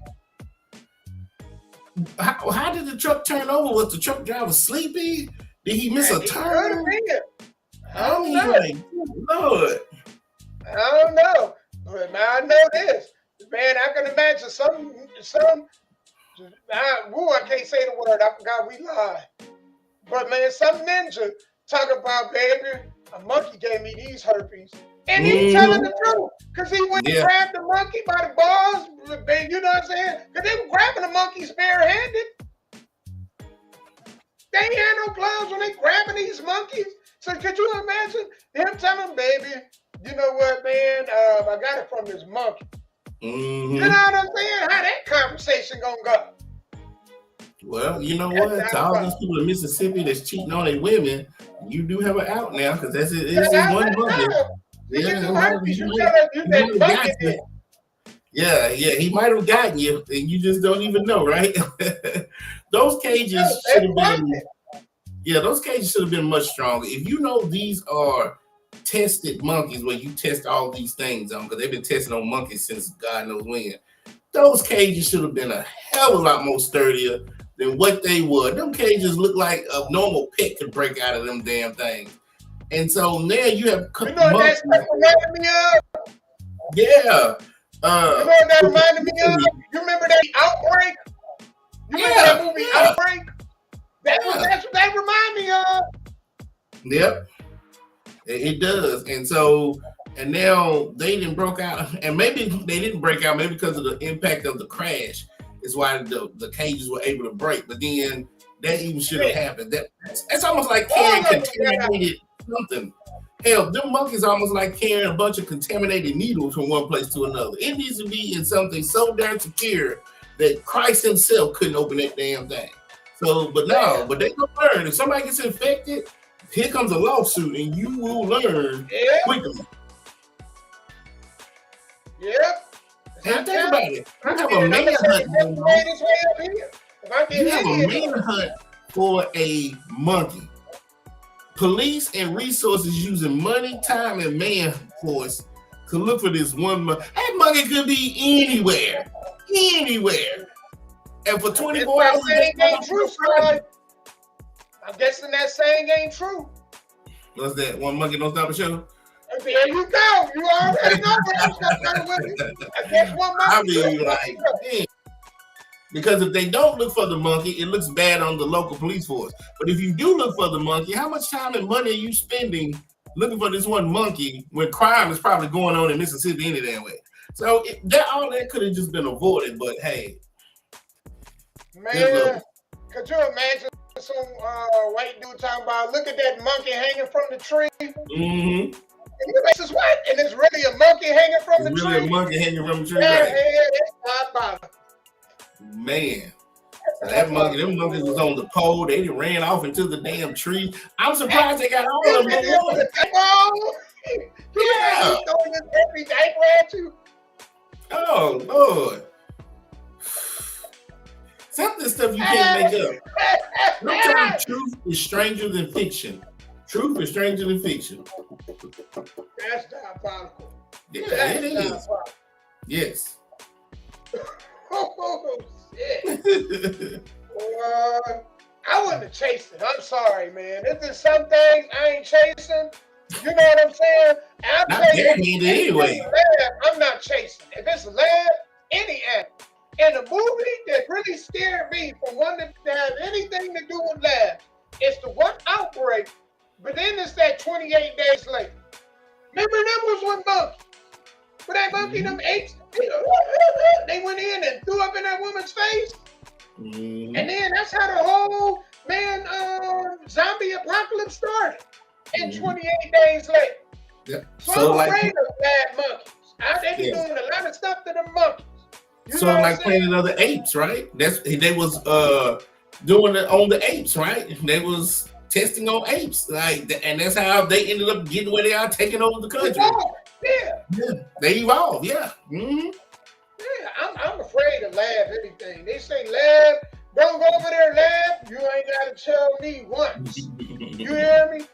How did the truck turn over? Was the truck driver sleepy? Did he miss a turn? I don't know. Lord. I don't know. But man, I know this. Man, I can imagine I can't say the word. I forgot we lied. But man, some ninja talking about, baby, a monkey gave me these herpes. And he's telling the truth. Because he went and grabbed the monkey by the balls. You know what I'm saying? Because they were grabbing the monkeys barehanded. They ain't had no gloves when they grabbing these monkeys. So could you imagine him telling baby, you know what, man, I got it from this monkey. You know what I'm saying? How that conversation gonna go? Well, you know what? To all these people in Mississippi that's cheating on their women, you do have an out now because that's it. It's one monkey. Yeah, he might have gotten you, and you just don't even know, right? Those cages should have been. Yeah, those cages should have been much stronger. If you know these are tested monkeys where you test all these things on, because they've been testing on monkeys since God knows when, those cages should have been a hell of a lot more sturdier than what they were. Them cages look like a normal pet could break out of them damn things. And so now you have you know what that stuff reminded me of? Yeah. You know what that reminded me of? You remember that Outbreak? You remember that movie Outbreak? That's what that remind me of. Yep, it does. And now they didn't broke out, and maybe they didn't break out, maybe because of the impact of the crash is why the cages were able to break. But then that even should have happened. That's almost like carrying contaminated something. Hell, them monkeys are almost like carrying a bunch of contaminated needles from one place to another. It needs to be in something so darn secure that Christ himself couldn't open that damn thing. So, but they don't learn. If somebody gets infected, here comes a lawsuit, and you will learn quickly. Yep. And think about it. You have a manhunt for a monkey. Police and resources using money, time, and man force to look for this one monkey. That monkey could be anywhere. And for 24 hours, ain't true, son. I'm guessing that saying ain't true. What's that? One monkey don't stop a show? There you go. You already know where I'm stuck with it. I guess one monkey. I mean, like, damn. Because if they don't look for the monkey, it looks bad on the local police force. But if you do look for the monkey, how much time and money are you spending looking for this one monkey when crime is probably going on in Mississippi any damn way? So all that could have just been avoided. But hey. Man, could you imagine some white dude talking about, look at that monkey hanging from the tree? Mm-hmm. And this is what? And it's really a monkey hanging from the tree? Really a monkey hanging from the tree, yeah, right? That's diabolical. Man. So them monkeys was on the pole. They ran off into the damn tree. I'm surprised they got all of them. Yeah. Throwing this every diaper at you. Oh, Lord. Some of this stuff you can't make up. Sometimes truth is stranger than fiction. Truth is stranger than fiction. That's diabolical. Yeah, it is. Yes. Oh, shit. I wouldn't have chased it. I'm sorry, man. If there's some things I ain't chasing, you know what I'm saying? I'm chasing. Anyway. I'm not chasing. If it's a lab, any animal. And a movie that really scared me from one that have anything to do with labs, it's the one Outbreak, but then it's that 28 days later. Remember that was one monkey? But that monkey, them apes, they went in and threw up in that woman's face. And then that's how the whole man, zombie apocalypse started. And 28 days later. Yeah. So I'm afraid of bad monkeys. They be doing a lot of stuff to them monkeys. You so like Planet of the Apes, right? They was doing it on the apes, right? They was testing on apes, and that's how they ended up getting where they are, taking over the country. Yeah, they evolved. Yeah. Mm-hmm. Yeah, I'm afraid of lab anything. They say lab, don't go over there, lab. You ain't got to tell me once. You hear me?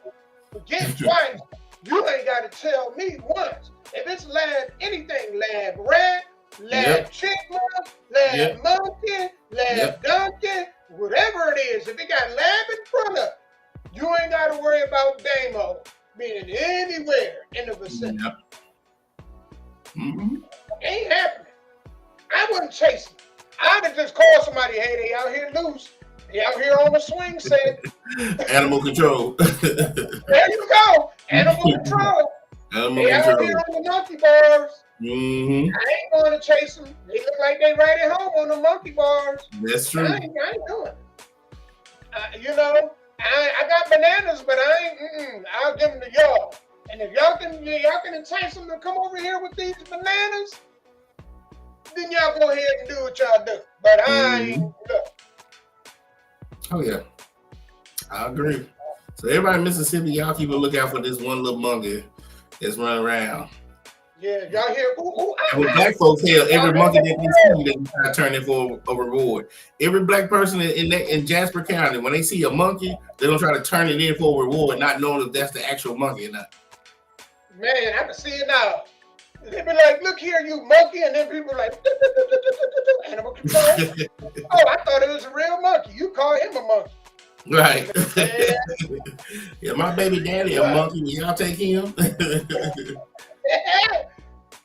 Forget twice. You ain't got to tell me once. If it's lab, anything, lab rat, lab chipmunk, lab monkey, lab donkey, whatever it is, if it got lab in front of it, you ain't got to worry about Damo being anywhere in the vicinity. Ain't happening. I wouldn't chase them. I'd have just called somebody, hey, they out here loose. They out here on the swing set. Animal control. There you go. Animal control. They out here on the monkey bars. I ain't going to chase them. They look like they right at home on the monkey bars. That's true. I ain't doing it. You know, I got bananas, but I ain't. I'll give them to y'all. And if y'all can entice them to come over here with these bananas, then y'all go ahead and do what y'all do. But I ain't. Oh yeah, I agree. So everybody in Mississippi, y'all keep a lookout for this one little monkey that's running around. Yeah, y'all hear? And when black folks tell every monkey that they see, they try to turn it for a reward. Every black person in Jasper County, when they see a monkey, they're gonna try to turn it in for a reward, not knowing if that's the actual monkey or not. Man, I can see it now. They be like, "Look here, you monkey," and then people are like, "Animal control." Oh, I thought it was a real monkey. You call him a monkey, right? Yeah, my baby daddy a monkey. Will y'all take him?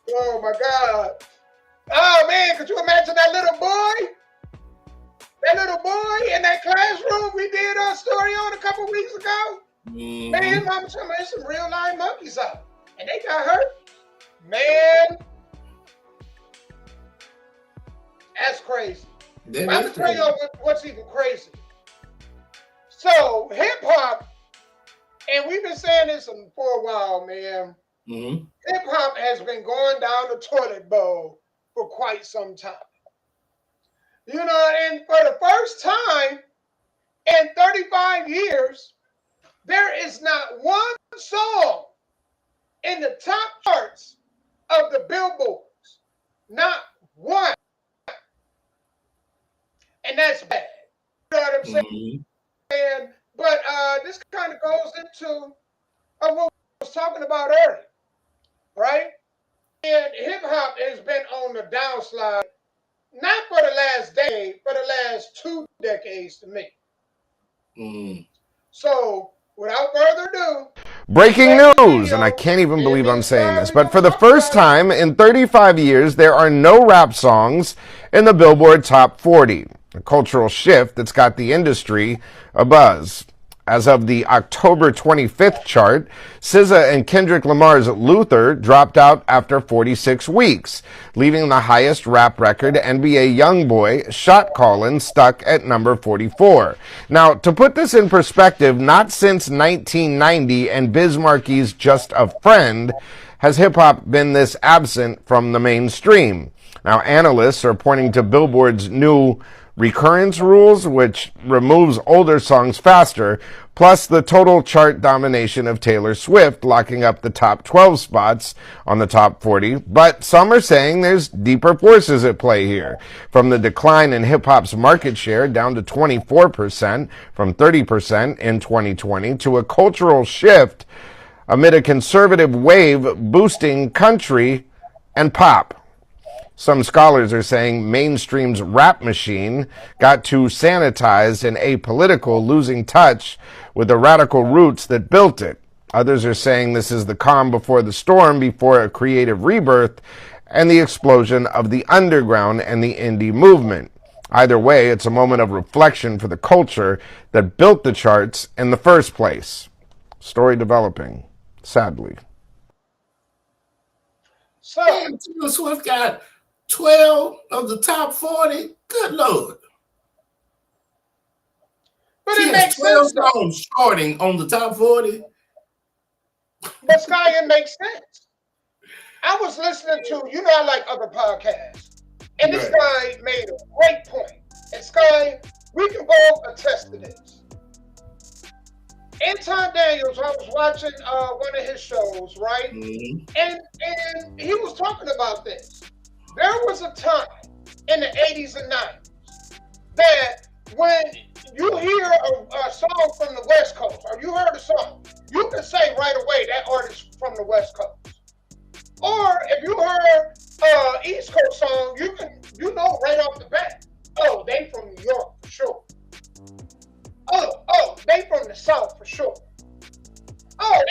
Oh my God! Oh man, could you imagine that little boy? That little boy in that classroom we did our story on a couple weeks ago. Man, mama told me there's some real live monkeys out, and they got hurt. Man, that's crazy. I'm gonna tell you what's even crazy. So hip hop, and we've been saying this for a while, man. Hip hop has been going down the toilet bowl for quite some time. You know, and for the first time in 35 years, there is not one song in the top charts of the billboards. Not one. And that's bad. You know what I'm saying? But this kind of goes into what I was talking about earlier, right? And hip hop has been on the downslide, not for the last decade, for the last 2 decades to me. So, without further ado, breaking news, and I can't even believe I'm saying this, but for the first time in 35 years, there are no rap songs in the Billboard Top 40, a cultural shift that's got the industry abuzz. As of the October 25th chart, SZA and Kendrick Lamar's Luther dropped out after 46 weeks, leaving the highest rap record, NBA YoungBoy, Shot Callin', stuck at number 44. Now, to put this in perspective, not since 1990 and Biz Markie's Just a Friend has hip-hop been this absent from the mainstream. Now, analysts are pointing to Billboard's new recurrence rules, which removes older songs faster, plus the total chart domination of Taylor Swift, locking up the top 12 spots on the top 40. But some are saying there's deeper forces at play here, from the decline in hip-hop's market share down to 24% from 30% in 2020 to a cultural shift amid a conservative wave boosting country and pop. Some scholars are saying mainstream's rap machine got too sanitized and apolitical, losing touch with the radical roots that built it. Others are saying this is the calm before the storm, before a creative rebirth and the explosion of the underground and the indie movement. Either way, it's a moment of reflection for the culture that built the charts in the first place. Story developing, sadly. So Taylor Swift got 12 of the top 40. Good Lord. But she it has makes 12 sense. songs starting on the top 40. But Sky, it makes sense. I was listening to, I like other podcasts, and this guy made a great point. And Sky, we can both attest to this. Anton Daniels, I was watching one of his shows, right? Mm-hmm. And he was talking about this. There was a time in the 80s and 90s that when you hear a song from the West Coast, or you heard a song, you can say right away that artist from the West Coast. Or if you heard East Coast song, you know right off the bat, oh, they from New York for sure. Oh, they from the South for sure. Oh,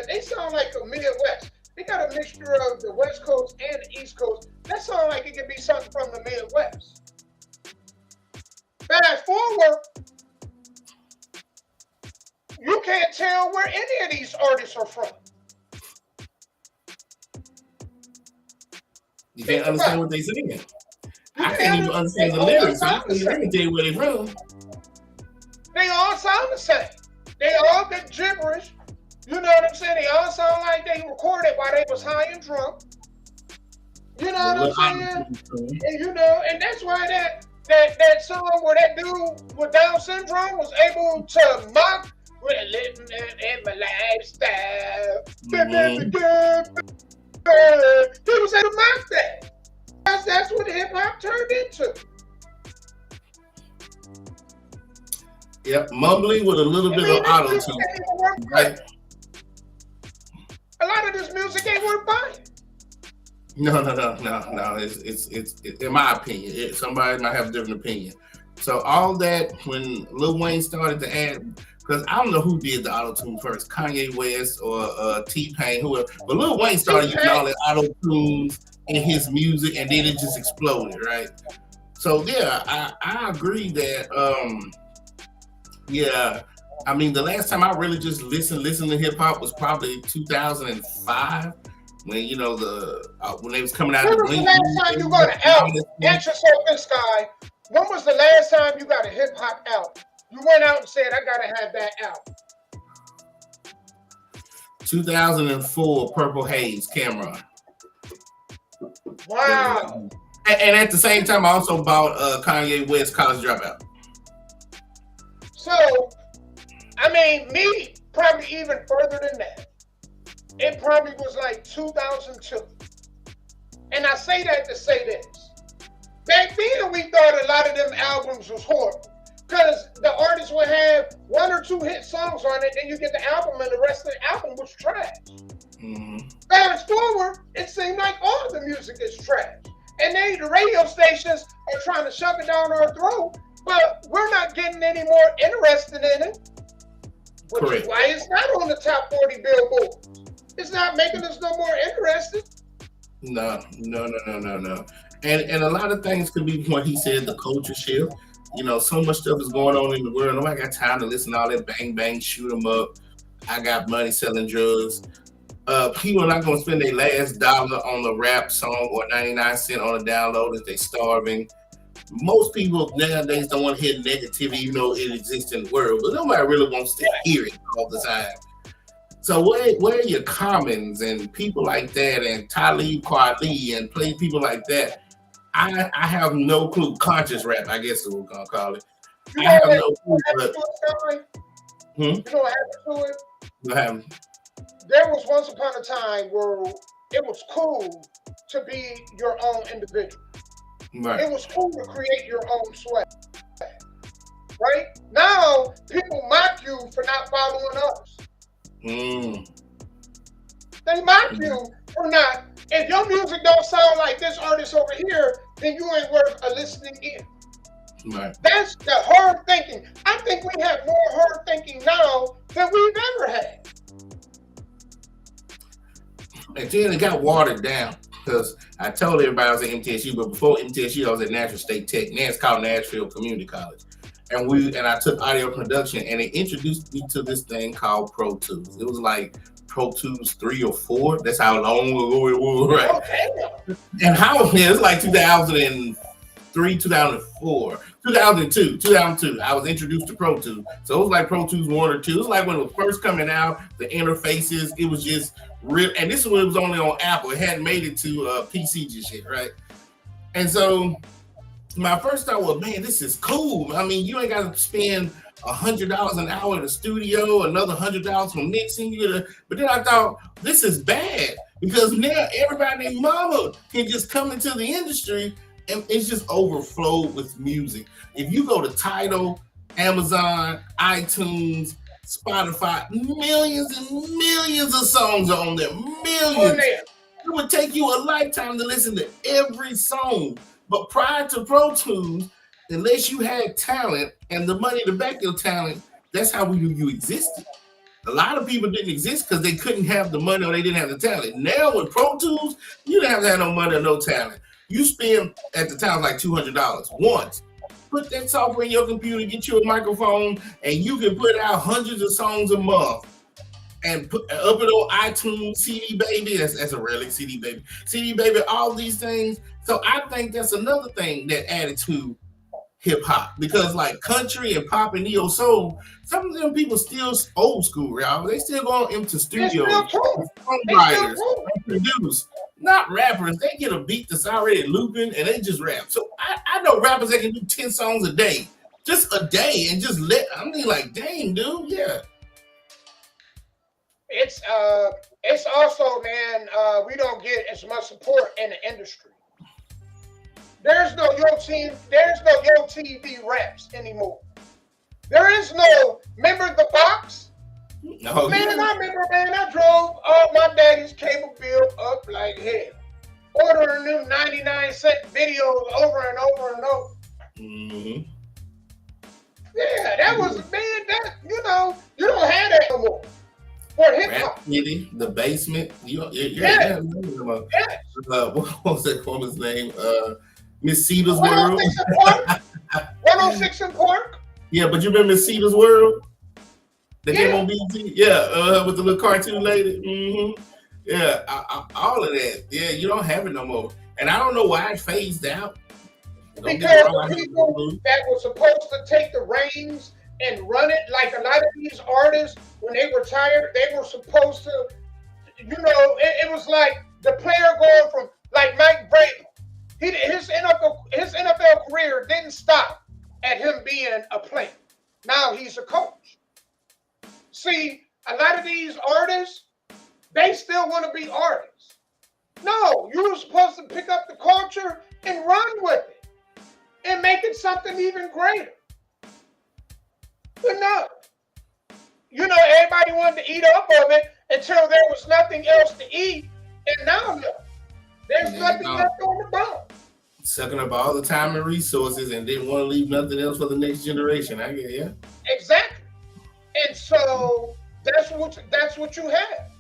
they sound like a Midwest. They got a mixture of the West Coast and the East Coast. That sounds like it could be something from the Midwest. Fast forward, you can't tell where any of these artists are from. You can't understand what they're saying. I can't even understand the lyrics. I can't even tell you where they're from. They all sound the same. They all get gibberish. You know what I'm saying? They all sound like they recorded while they was high and drunk. You know what I'm saying? And and that's why that song where that dude with Down syndrome was able to mock with living in my lifestyle. He was able to mock that. That's what hip hop turned into. Yep, mumbling with a little bit of auto tune. Right. A lot of this music ain't worth buying. No. It's in my opinion. Somebody might have a different opinion. So all that when Lil Wayne started to add, because I don't know who did the auto tune first, Kanye West or T-Pain, whoever. But Lil Wayne started using all the auto tunes in his music, and then it just exploded, right? So yeah, I agree that. Yeah, I mean, the last time I really just listened to hip hop was probably 2005, when when they was coming out. When was the last time you got an album? Answer yourself this, guy. When was the last time you got a hip hop album? You went out and said, "I gotta have that album." 2004, Purple Haze, Cameron. Wow. And at the same time, I also bought Kanye West College Dropout. So, I mean, me, probably even further than that. It probably was like 2002. And I say that to say this. Back then, we thought a lot of them albums was horrible. Because the artist would have 1 or 2 hit songs on it, then you get the album, and the rest of the album was trash. Mm-hmm. Fast forward, it seemed like all the music is trash. And the radio stations are trying to shove it down our throat. But we're not getting any more interested in it. Which is why it's not on the top 40 Billboard. It's not making us no more interested. No. And a lot of things could be what he said, the culture shift. So much stuff is going on in the world. Nobody got time to listen to all that bang, bang, shoot 'em up. I got money selling drugs. People are not going to spend their last dollar on a rap song or 99 cents on a download if they're starving. Most people nowadays don't want to hear negativity, even though it exists in the world, but nobody really wants to hear it all the time. So where are your Commons and people like that, and Talib Kweli and people like that? I have no clue. Conscious rap, I guess we're gonna call it. I have no clue. You know what happened to it? What happened? There was once upon a time where it was cool to be your own individual. Right. It was cool to create your own swag. Right? Now, people mock you for not following us. They mock you for not. If your music don't sound like this artist over here, then you ain't worth a listening ear. Right. That's the hard thinking. I think we have more hard thinking now than we've ever had. And then it got watered down. Because I told everybody I was at MTSU, but before MTSU, I was at Nashville State Tech. Now it's called Nashville Community College. And I took audio production, and it introduced me to this thing called Pro Tools. It was like Pro Tools 3 or 4. That's how long ago it was, right? Okay. And it was like 2003, 2004. 2002. I was introduced to Pro Tools. So it was like Pro Tools 1 or 2. It was like when it was first coming out, the interfaces, it was just real. And this one was only on Apple. It hadn't made it to PC just yet, right? And so my first thought was, man, this is cool. I mean, you ain't got to spend $100 an hour in the studio, another $100 for mixing. But then I thought, this is bad because now everybody and mama can just come into the industry and it's just overflowed with music. If you go to Tidal, Amazon, iTunes, Spotify, millions and millions of songs are on there. Millions. It would take you a lifetime to listen to every song. But prior to Pro Tools, unless you had talent and the money to back your talent, that's how we knew you existed. A lot of people didn't exist because they couldn't have the money or they didn't have the talent. Now with Pro Tools, you didn't have to have no money or no talent. You spend at the time like $200 once. Put that software in your computer, get you a microphone, and you can put out hundreds of songs a month and put up it on iTunes, CD Baby. That's a relic, CD Baby. CD Baby, all these things. So I think that's another thing that added to hip hop because like country and pop and neo soul, some of them people still old school, y'all. They still go into studios, songwriters, produce, not rappers. They get a beat that's already looping and they just rap. So I know rappers that can do 10 songs a day, just a day, and just like, dang, dude, yeah. It's also, man, we don't get as much support in the industry. There's no Yo TV raps anymore. There is no, remember the box? No. Man, I remember, man, I drove all my daddy's cable bill up like hell. Ordering them 99-cent videos over and over and over. Mm-hmm. Yeah, that was, man, that, you don't have that no more. For hip hop. City, The Basement. What was that woman's name? Miss Cedar's World. 106 in Park. Yeah, but you remember Miss Cedar's World? That came on BT? Yeah, with the little cartoon lady. Mm-hmm. Yeah, all of that. Yeah, you don't have it no more. And I don't know why it phased out. Because the people that were supposed to take the reins and run it, like a lot of these artists, when they retired, they were supposed to, it was like the player going from, like Mike Vrabel. His NFL career didn't stop at him being a player. Now he's a coach. See, a lot of these artists, they still want to be artists. No, you were supposed to pick up the culture and run with it and make it something even greater. But no. Everybody wanted to eat up of it until there was nothing else to eat. And now look, there's nothing left on the bone. Sucking up all the time and resources and didn't want to leave nothing else for the next generation. I get it. Exactly. And so that's what you have.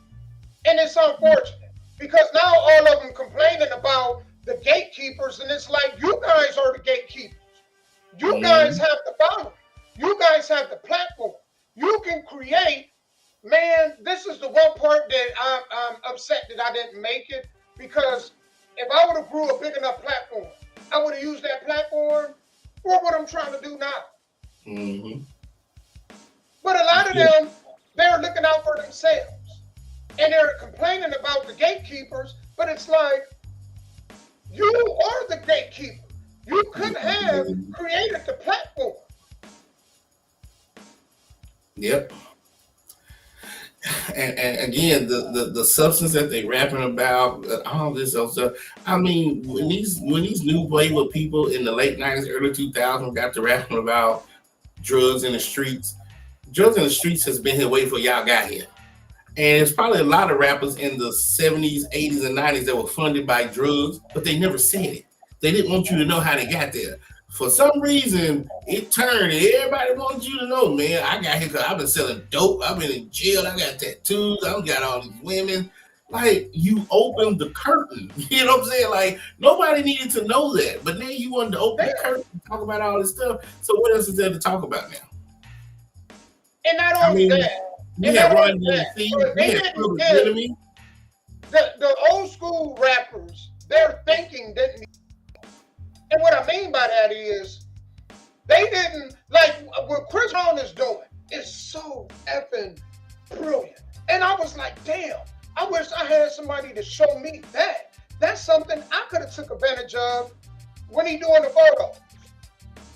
And it's unfortunate because now all of them complaining about the gatekeepers, and it's like, you guys are the gatekeepers. You guys have the boundary. You guys have the platform. You can create, man, this is the one part that I'm upset that I didn't make it, because if I would have grew a big enough platform, I would have used that platform for what I'm trying to do now. Mm-hmm. But a lot of them, they're looking out for themselves. And they're complaining about the gatekeepers, but it's like, you are the gatekeeper. You could have created the platform. Yep. And again, the substance that they rapping about, all this other stuff. I mean, when these new Playboy people in the late 90s, early 2000s got to rapping about drugs in the streets has been here waiting for y'all got here. And there's probably a lot of rappers in the 70s, 80s, and 90s that were funded by drugs, but they never said it. They didn't want you to know how they got there. For some reason, it turned, and everybody wants you to know, man, I got here because I've been selling dope. I've been in jail. I got tattoos. I've got all these women. Like, you opened the curtain. You know what I'm saying? Like, nobody needed to know that. But now you wanted to open the curtain and talk about all this stuff. So what else is there to talk about now? And not only that, we have Run DMC. We have Public Enemy. The old school rappers, their thinking didn't. And what I mean by that is, They didn't, like, what Chris Brown is doing is so effing brilliant. And I was like, damn, I wish I had somebody to show me that. That's something I could have took advantage of when he doing the photo.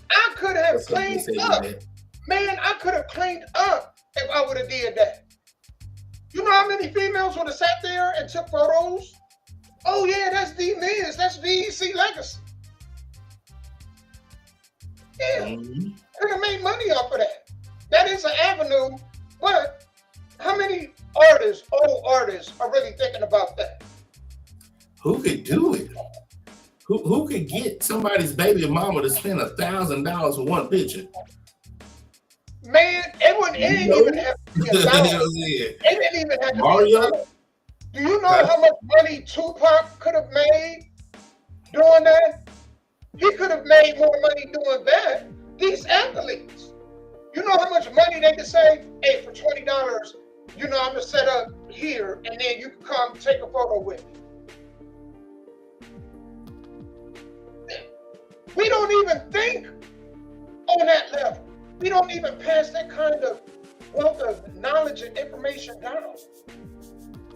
I could have cleaned up. Man, I could have cleaned up if I would have did that. You know how many females would have sat there and took photos? Oh yeah, that's D-Miz, that's VEC Legacy. Yeah, could have made money off of that. That is an avenue, but how many artists, old artists, are really thinking about that? Who could do it? Who could get somebody's baby mama to spend $1,000 for one picture? Man, it didn't even have to be $1,000. It didn't even have to be $1,000. Do you know how much money Tupac could have made doing that? He could have made more money doing that. These athletes, you know how much money they could say? Hey, for $20, you know, I'm gonna set up here, and then you can come take a photo with me. We don't even think on that level. We don't even pass that kind of wealth of knowledge and information down.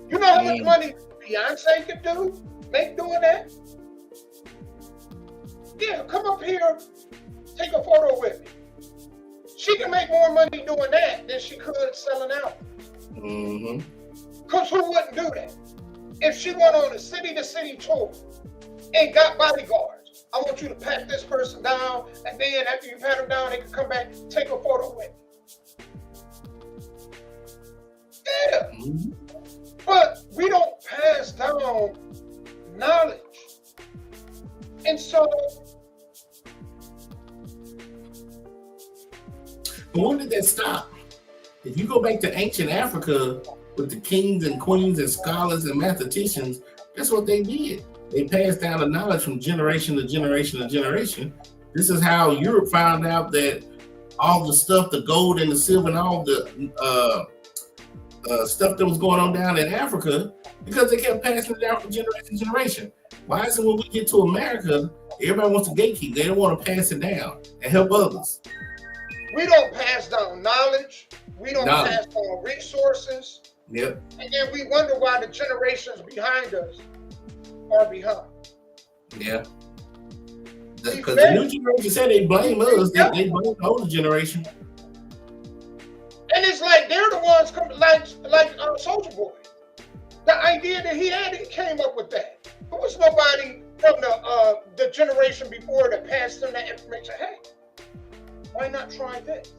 You know how much money Beyonce could make doing that? Yeah, come up here, take a photo with me. She can make more money doing that than she could selling out. Because who wouldn't do that? If she went on a city-to-city tour and got bodyguards, I want you to pat this person down, and then after you pat them down, they can come back, take a photo with me. Yeah. But we don't pass down knowledge. And so, but when did that stop? If you go back to ancient Africa with the kings and queens and scholars and mathematicians, that's what they did. They passed down the knowledge from generation to generation to generation. This is how Europe found out that all the stuff, the gold and the silver and all the stuff that was going on down in Africa, because they kept passing it down from generation to generation. Why is it when we get to America, everybody wants to gatekeep? They don't want to pass it down and help others. We don't pass down knowledge. We don't pass down resources. Yep. And then we wonder why the generations behind us are behind. Yeah. Because the new generation said they blame us. They blame the older generation. And it's like they're the ones coming, like Soulja Boy. The idea that he had, he came up with that. There was nobody from the generation before that passed them that information. Hey, why not try this?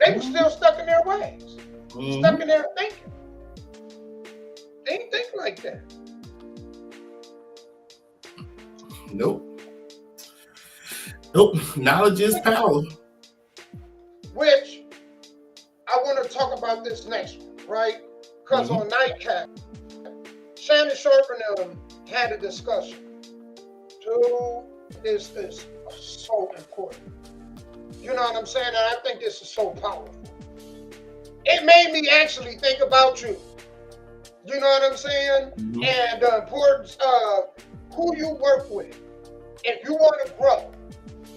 They were still stuck in their ways, stuck in their thinking. They didn't think like that. Nope. Knowledge is power. Which I want to talk about this next one, right? Because on Nightcap, Shannon Sharp and them had a discussion. Dude, this is so important. You know what I'm saying? And I think this is so powerful. It made me actually think about you. You know what I'm saying? And the importance of who you work with. If you want to grow,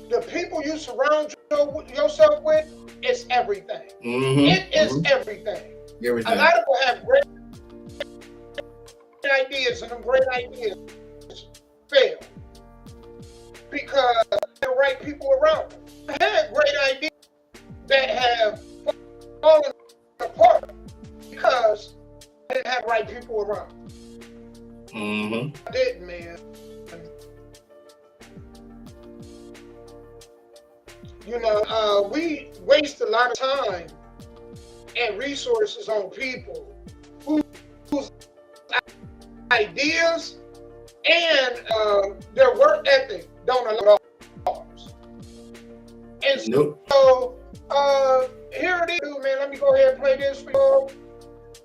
the people you surround yourself with is everything. It is everything. A lot of people have great ideas, and them great ideas fail because the right people around them. I had great ideas that have fallen apart because I didn't have right people around. I didn't, man. You know, we waste a lot of time and resources on people whose ideas and their work ethic don't allow ours. And so, here it is, man. Let me go ahead and play this for you.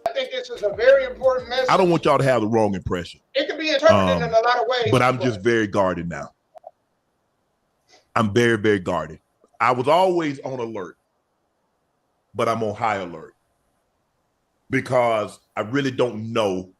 I think this is a very important message. I don't want y'all to have the wrong impression. It can be interpreted in a lot of ways. But I'm just very guarded now. I'm very, very guarded. I was always on alert, but I'm on high alert because I really don't know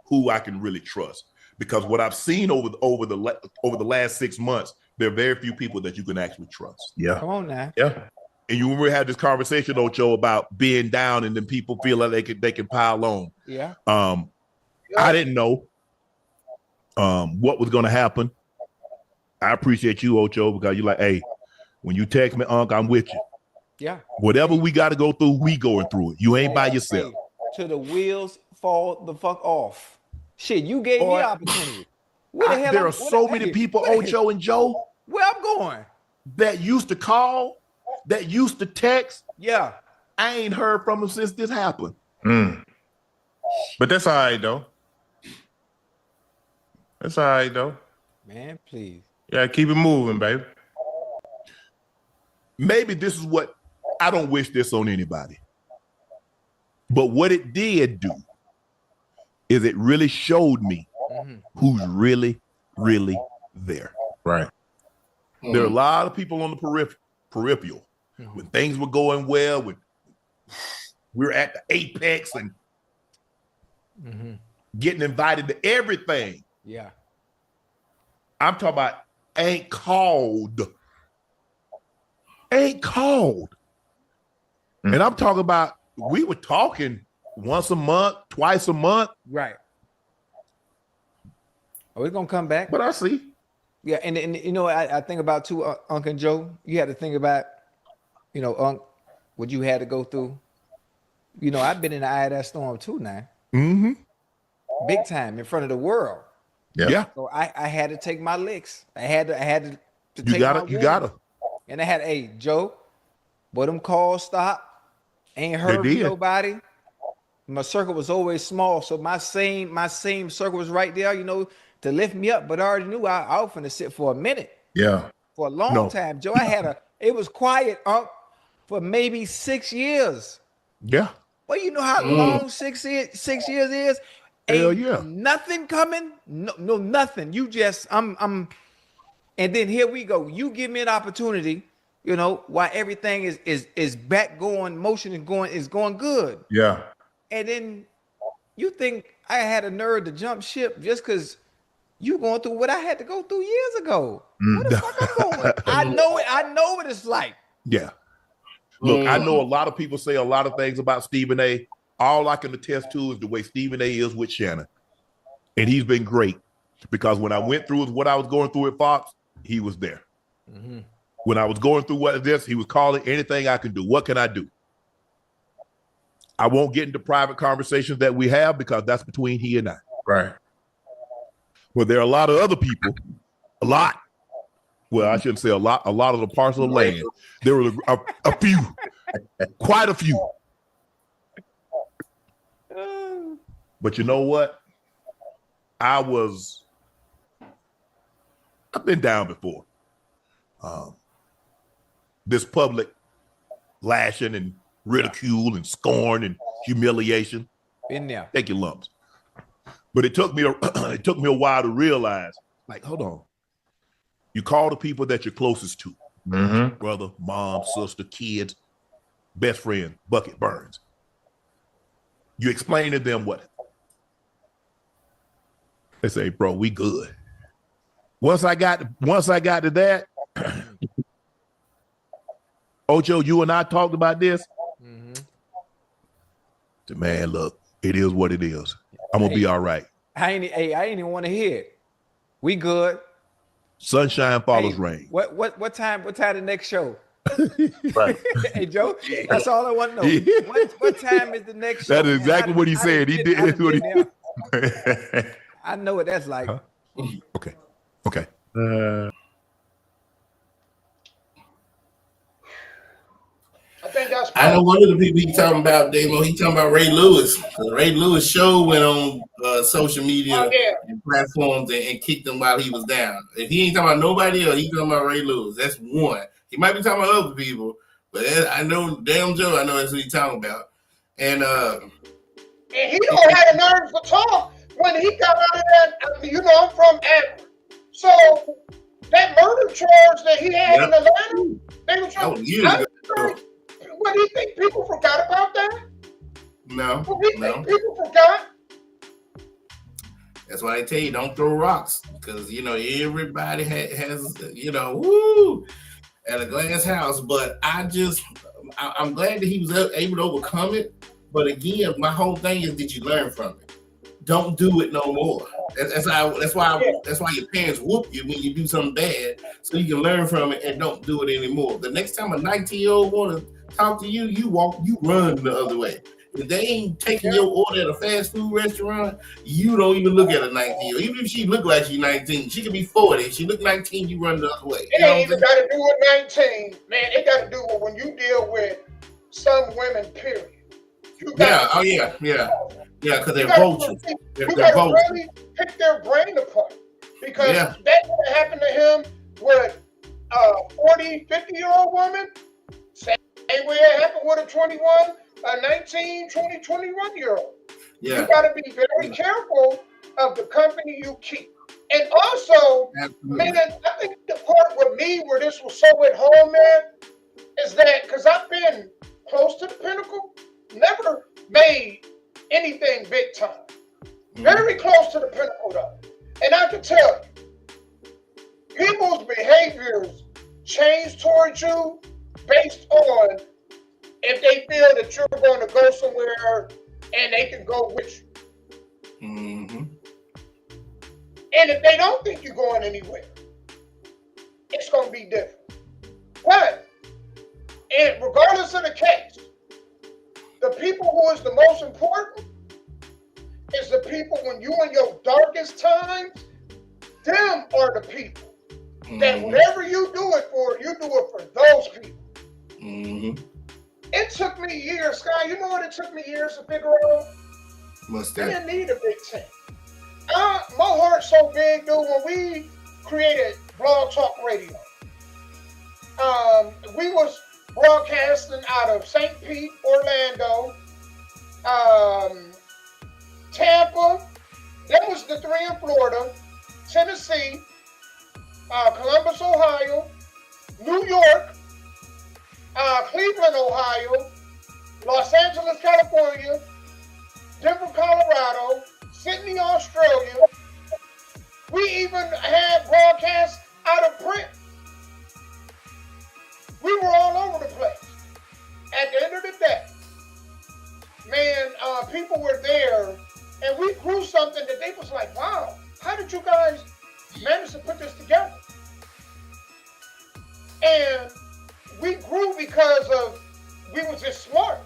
who I can really trust. Because what I've seen over the last 6 months there are very few people that you can actually trust. Yeah. Come on now. Yeah. And you remember had this conversation, Ocho, about being down and then people feel like they can pile on. Yeah. I didn't know what was going to happen. I appreciate you, Ocho, because you're like, hey, when you text me, Unc, I'm with you. Yeah. Whatever we got to go through, we going through it. You ain't by yourself. Till the wheels fall the fuck off. Shit, you gave me opportunity. There are so many people, Ocho and Joe, where I'm going, that used to call, that used to text. Yeah. I ain't heard from them since this happened. But that's all right, though. That's all right, though. Man, please. Yeah, keep it moving, baby. Maybe this is what, I don't wish this on anybody. But what it did do is it really showed me who's really, really there. Right. There are a lot of people on the peripheral. When things were going well, when we were at the apex and getting invited to everything. Yeah. I'm talking about ain't called. And I'm talking about, we were talking once a month, twice a month. Right. Are we gonna come back? But I see. Yeah, and you know, I think about too, Unc and Joe. You had to think about, you know, Unc, what you had to go through. You know, I've been in the eye of that storm too now. Big time in front of the world. Yeah. So I had to take my licks. I had to take You gotta. And I had, hey, Joe, boy, them calls stopped. Ain't heard from nobody. My circle was always small, so my same circle was right there, you know, to lift me up. But I already knew I was finna sit for a minute. Yeah. For a long time, Joe. It was quiet, for maybe 6 years. Yeah. Well, you know how long 6 years is? Hell Ain't yeah. nothing coming. No, nothing. You just, and then here we go. You give me an opportunity, you know, while everything is back going, motion is going good. Yeah. And then you think I had a nerve to jump ship just because you going through what I had to go through years ago. What the fuck I'm going? I know what it's like. Yeah. Look, I know a lot of people say a lot of things about Stephen A. All I can attest to is the way Stephen A. is with Shannon. And he's been great because when I went through what I was going through at Fox, he was there. When I was going through he was calling anything I can do. What can I do? I won't get into private conversations that we have because that's between he and I. Right. But there are a lot of other people, well, I shouldn't say a lot of the parcel of land. There were a few, quite a few. But you know what? I've been down before. This public lashing and ridicule and scorn and humiliation. Been there. Take your lumps. But it took me a while to realize, like, hold on. You call the people that you're closest to. Brother, mom, sister, kids, best friend, Bucket Burns. You explain to them what? They say, bro, we good. Once I got to that, Ocho, you and I talked about this. Man, look, it is what it is. I'm gonna be all right. I ain't even want to hear it. We good. Sunshine follows rain. What time the next show? Right. Hey Joe, that's all I want to know. What time is the next show? That is exactly what he said. He did what he I know what that's like. Okay. I think that's. I know one of the people he talking about, Damo. He talking about Ray Lewis. Ray Lewis show went on social media and platforms and kicked him while he was down. If he ain't talking about nobody else, he talking about Ray Lewis. That's one. He might be talking about other people, but I know, damn Joe, I know that's what he's talking about. And he don't have the nerve to talk when he got out of that. You know, I'm from Akron, so that murder charge that he had in Atlanta, they were trying. What do you think? People forgot about that? No. People forgot? That's why I tell you, don't throw rocks, because everybody has woo, at a glass house. But I'm glad that he was able to overcome it. But again, my whole thing is, did you learn from it? Don't do it no more. That's why your parents whoop you when you do something bad, so you can learn from it and don't do it anymore. The next time a 19-year-old want to talk to you, you run the other way. If they ain't taking your order at a fast food restaurant, you don't even look at a 19-year-old. Even if she look like she's 19, she could be 40. If she look 19, you run the other way. It ain't even got to do with 19, man. It got to do with when you deal with some women, period. Yeah, because they're vultures. You got to really pick their brain apart, because that could happen to him with a 40, 50-year-old woman. Same way it happened with a 21, a 19, 20, 21-year-old. Yeah. You got to be very careful of the company you keep. And also, man, I think the part with me where this was so at home, man, is that because I've been close to the pinnacle, never made anything big time. Very close to the pinnacle, though. And I can tell you, people's behaviors change towards you based on if they feel that you're going to go somewhere and they can go with you. Mm-hmm. And if they don't think you're going anywhere, it's going to be different. But, and regardless of the case, the people who is the most important is the people when you in your darkest times, them are the people that whatever you do it for, you do it for those people. Mm-hmm. It took me years, Sky. You know what it took me years to figure out? What's I that? didn't need a big team. My heart's so big, dude. When we created Blog Talk Radio, we was broadcasting out of St. Pete, Orlando, Tampa. That was the three in Florida, Tennessee, Columbus, Ohio, New York, Cleveland, Ohio, Los Angeles, California, Denver, Colorado, Sydney, Australia. We even had broadcasts out of print. We were all over the place. At the end of the day, man, people were there, and we grew something that they was like, wow, how did you guys manage to put this together? And we grew because of, we was just smart.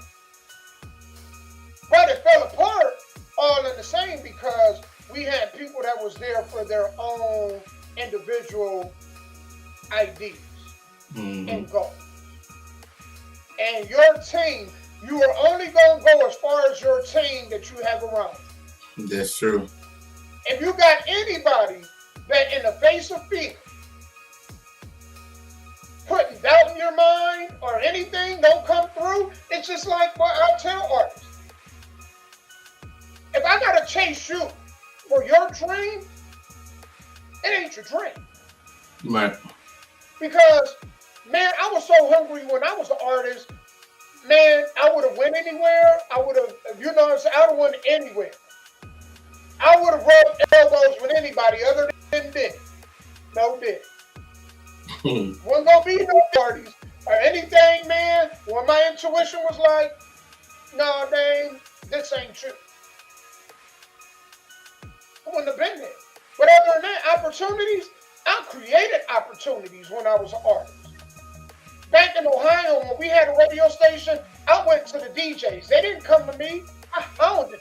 But it fell apart all in the same because we had people that was there for their own individual ideas and goals. And your team, you are only going to go as far as your team that you have around. That's true. If you got anybody that in the face of fear, putting doubt in your mind or anything don't come through, it's just like what I tell artists. If I got to chase you for your dream, it ain't your dream. Right. Because, man, I was so hungry when I was an artist. Man, I would have went anywhere. I would have, I would have went anywhere. I would have rubbed elbows with anybody other than Dick. No Dick. Wasn't gonna be no parties or anything, man. When my intuition was like, nah, dang, this ain't true. I wouldn't have been there. But other than that, opportunities, I created opportunities when I was an artist. Back in Ohio, when we had a radio station, I went to the DJs. They didn't come to me. I found them.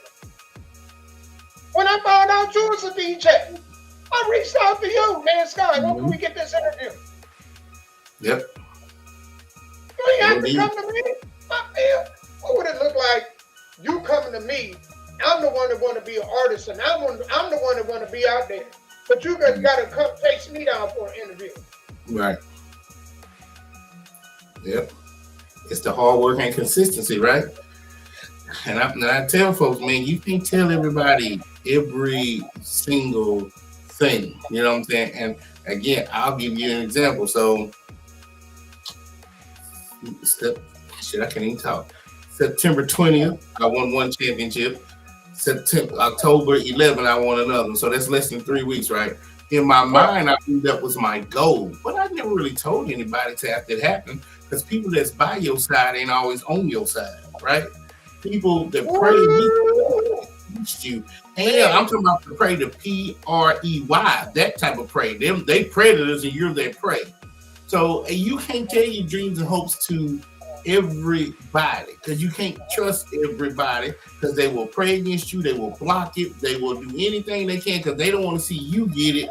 When I found out you was a DJ, I reached out to you, man, Sky. When can we get this interview? Yep. You ain't have to come to me. What would it look like you coming to me? I'm the one that want to be an artist, and I'm the one that want to be out there. But you guys got to come chase me down for an interview. Right. Yep. It's the hard work and consistency, right? And I tell folks, man, you can't tell everybody every single thing. You know what I'm saying? And again, I'll give you an example. So, I can't even talk. September 20th, I won one championship. September, October 11, I want another. So that's less than 3 weeks, right? In my mind, I knew that was my goal, but I never really told anybody to have that happen because people that's by your side ain't always on your side, right? People that pray against you. And I'm talking about the prey, the P-R-E-Y, that type of prey. They predators and you're their prey. So you can't tell your dreams and hopes to everybody because you can't trust everybody because they will pray against you, they will block it, they will do anything they can because they don't want to see you get it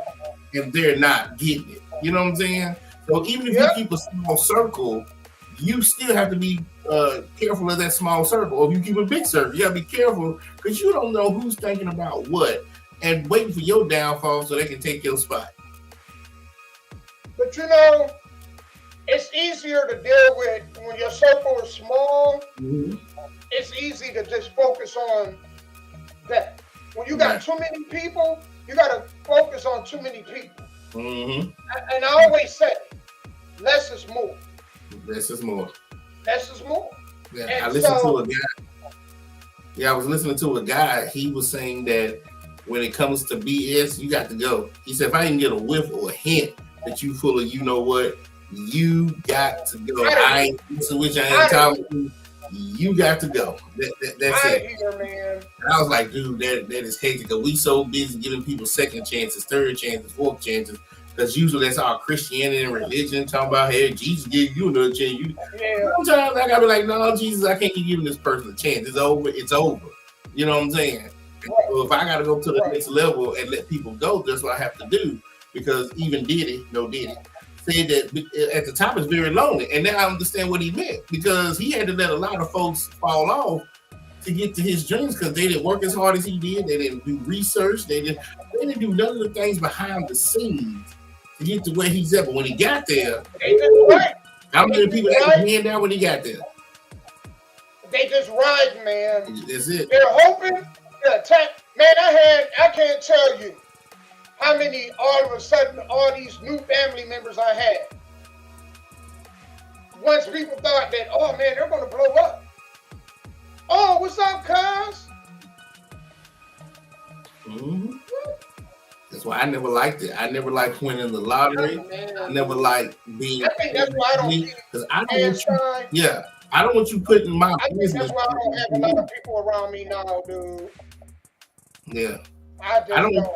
and they're not getting it. You know what I'm saying? So even if you keep a small circle, you still have to be careful of that small circle. Or if you keep a big circle, you gotta be careful because you don't know who's thinking about what and waiting for your downfall so they can take your spot. But you know, it's easier to deal with when your circle is small. Mm-hmm. It's easy to just focus on that. When you got too many people, you got to focus on too many people. Mm-hmm. And I always say, less is more. Less is more. Less is more. Yeah, and I listened to a guy. Yeah, I was listening to a guy. He was saying that when it comes to BS, you got to go. He said, if I didn't get a whiff or a hint that you full of, you know what, you got to go. I ain't which I ain't talking to. You got to go. That's it. Here, man. And I was like, dude, that is hectic. Because we so busy giving people second chances, third chances, fourth chances. Because usually that's all Christianity and religion talking about, hey, Jesus gave you another chance. Sometimes I gotta be like, no, Jesus, I can't keep giving this person a chance. It's over. It's over. You know what I'm saying? So if I gotta go to the next level and let people go, that's what I have to do. Because even Diddy said that at the time it's very lonely, and now I understand what he meant because he had to let a lot of folks fall off to get to his dreams because they didn't work as hard as he did. They didn't do research. They didn't do none of the things behind the scenes to get to where he's at. But when he got there, how many people had his hand down when he got there? They just ride, man. That's it. They're hoping to attack. Man, I can't tell you how many all of a sudden all these new family members I had. Once people thought that, oh man, they're gonna blow up. Oh, what's up, cuz? Mm-hmm. That's why I never liked it. I never liked winning the lottery. I never liked being. I think that's why I don't because I don't want you, I don't want you putting my business. That's why I don't have a lot of people around me now, dude. Yeah. I don't.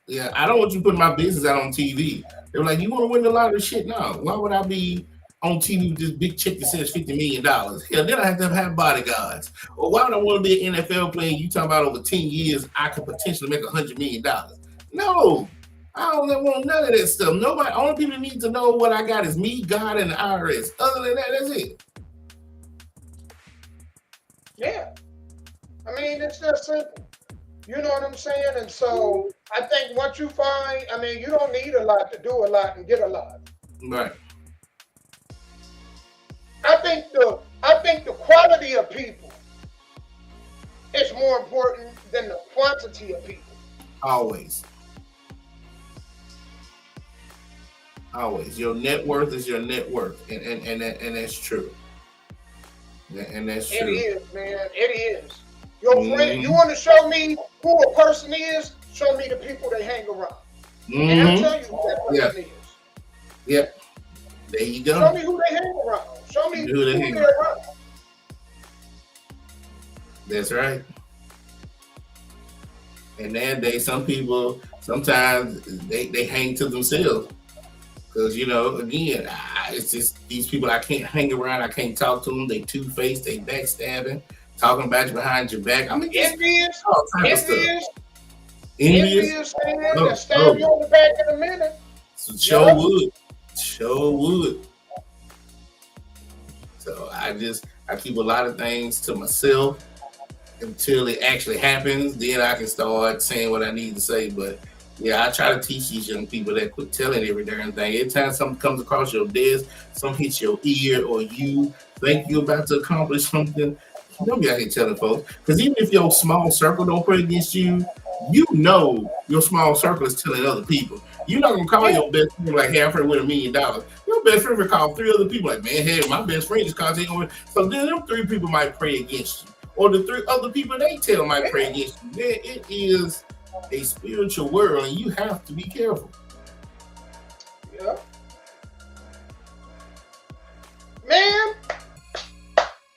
Yeah, I don't want you putting my business out on TV. They were like, you want to win the lottery? Shit, no. Why would I be on TV with this big check that says $50 million? Hell, then I have to have bodyguards. Or why would I want to be an NFL player? You talking about over 10 years, I could potentially make $100 million. No, I don't want none of that stuff. Nobody, only people that need to know what I got is me, God, and the IRS. Other than that, that's it. Yeah. I mean, it's just simple. You know what I'm saying? And so I think once you find, I mean, you don't need a lot to do a lot and get a lot. Right. I think the quality of people is more important than the quantity of people. Always. Your net worth is your net worth. And that's true. And that's true. It is, man. It is. Your friend, you want to show me who a person is? Show me the people they hang around. And I'll tell you who that person is. Yep. There you go. Show me who they hang around. Show me who they're around. That's right. And nowadays, some people, sometimes they hang to themselves. Because, you know, again, it's just these people I can't hang around. I can't talk to them. They two-faced. They backstabbing. Talking about you behind your back. I mean, envious. Envious, they'll stab you on the back in a minute. Sure would. So I keep a lot of things to myself until it actually happens. Then I can start saying what I need to say. But yeah, I try to teach these young people that quit telling every darn thing. Every time something comes across your desk, something hits your ear, or you think you're about to accomplish something, don't be out here telling folks. Because even if your small circle don't pray against you, you know your small circle is telling other people. You're not gonna call your best friend like, hey, I'm friend with $1 million. Your best friend will call 3 other people like, man, hey, my best friend just called. So then them 3 people might pray against you. or the 3 other people they tell might pray against you. Man, it is a spiritual world, and you have to be careful. Yeah. Man,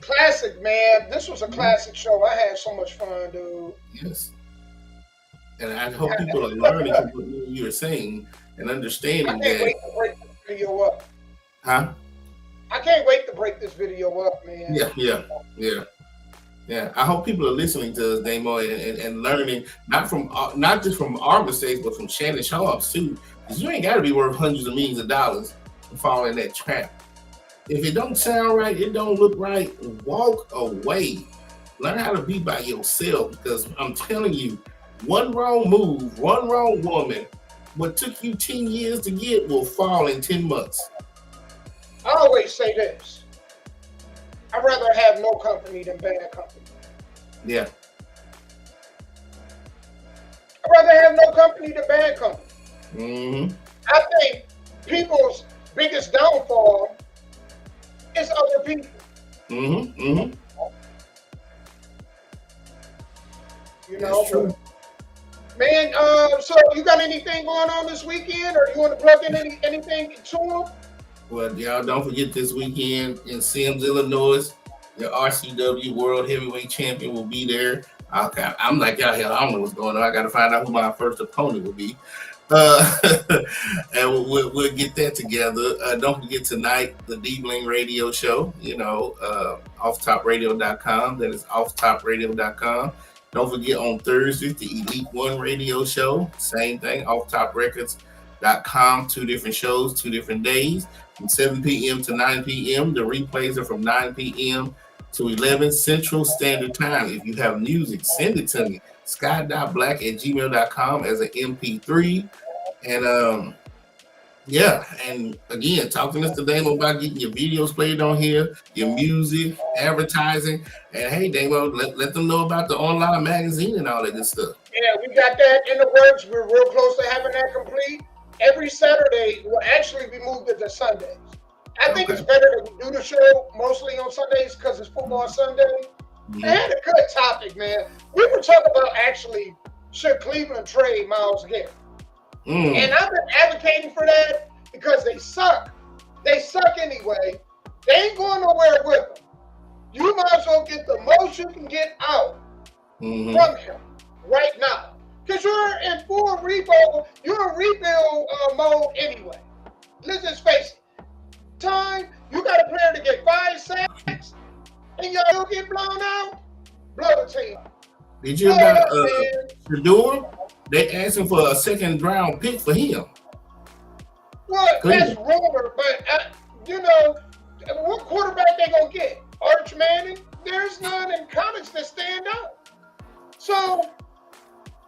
classic, man. This was a classic show. I had so much fun, dude. Yes. And I hope people are learning from what you were saying and understanding I can't that. wait to break this video up. Huh? I can't wait to break this video up, man. Yeah. I hope people are listening to us, Damo, and learning not just from our mistakes, but from Shannon Sharp's too. Because you ain't got to be worth hundreds of millions of dollars to fall in that trap. If it don't sound right, it don't look right, walk away. Learn how to be by yourself, because I'm telling you, one wrong move, one wrong woman, what took you 10 years to get will fall in 10 months. I always say this. I'd rather have no company than bad company. Yeah. I'd rather have no company than bad company. Mm-hmm. I think people's biggest downfall is other people. Mm-hmm. Mm-hmm. You know, man, so you got anything going on this weekend, or you want to plug in anything to them? Well, y'all don't forget this weekend in Sims, Illinois, the RCW World Heavyweight Champion will be there. Okay, I'm like, y'all, hell, I don't know what's going on. I got to find out who my first opponent will be. And we'll get that together. Don't forget tonight, the D-Bling radio show, offtopradio.com. That is offtopradio.com. Don't forget on Thursday, the Elite One radio show. Same thing, offtoprecords.com. 2 different shows, 2 different days. From 7 p.m. to 9 p.m. The replays are from 9 p.m. to 11 Central Standard Time. If you have music, send it to me. sky.black@gmail.com as an MP3. And and again, talk to Mr. Damo about getting your videos played on here, your music, advertising. And hey, Damo, let them know about the online magazine and all that good stuff. Yeah, we got that in the works. We're real close to having that complete. Every Saturday, well, actually, we moved it to Sundays. I think it's better that we do the show mostly on Sundays because it's football Sunday. Mm-hmm. I had a good topic, man. We were talking about actually should Cleveland trade Myles Garrett. And I've been advocating for that because they suck. They suck anyway. They ain't going nowhere with them. You might as well get the most you can get out from him right now. Because you're in full rebuild. You're in rebuild mode anyway. Let's just face it. You got a player to get 5 sacks and y'all get blown out. Blow the team. Did you hear about Shador? They asked him for a 2nd round pick for him. Well, that's rumor, but what quarterback they gonna get? Arch Manning? There's none in college that stand out. So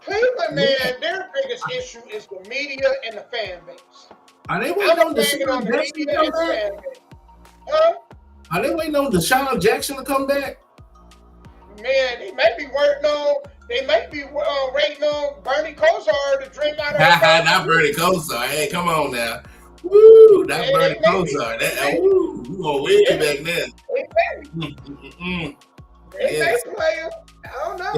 Cleveland, man, their biggest issue is the media and the fan base. Are they waiting on Deshaun Jackson to come back? Are they waiting on Deshaun Jackson to come back? Man, they may be waiting on Bernie Kosar to drink out of Not Bernie Kosar. Hey, come on now. Woo, not Bernie Kosar. You going way back there. They may play him. I don't know.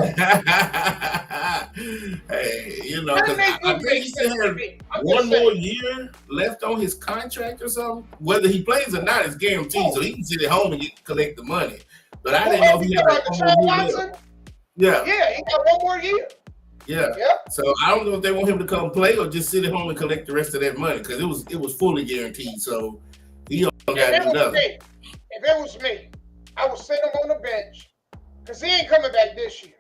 Hey, because I think he still has one more year left on his contract or something. Whether he plays or not is guaranteed, so he can sit at home and collect the money. But I didn't know if he had one more year left. Yeah, he got one more year. Yeah. So I don't know if they want him to come play or just sit at home and collect the rest of that money because it was fully guaranteed. So he don't got to do nothing. If it was me, I would sit him on the bench because he ain't coming back this year.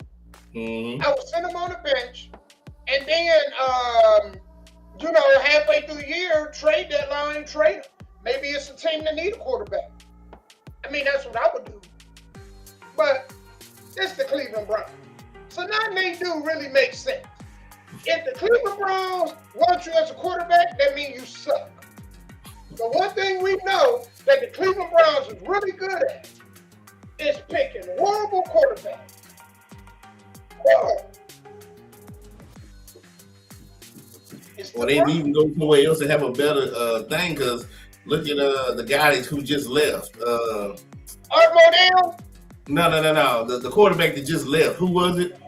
I would send him on the bench, and then halfway through the year, trade deadline, trade him. Maybe it's a team that need a quarterback. I mean, that's what I would do. But it's the Cleveland Browns. So nothing they do really makes sense. If the Cleveland Browns want you as a quarterback, that means you suck. The one thing we know that the Cleveland Browns is really good at is picking horrible quarterbacks. Well, they need to go somewhere else and have a better thing because look at the guys who just left. Art Modell? No. The quarterback that just left. Who was it?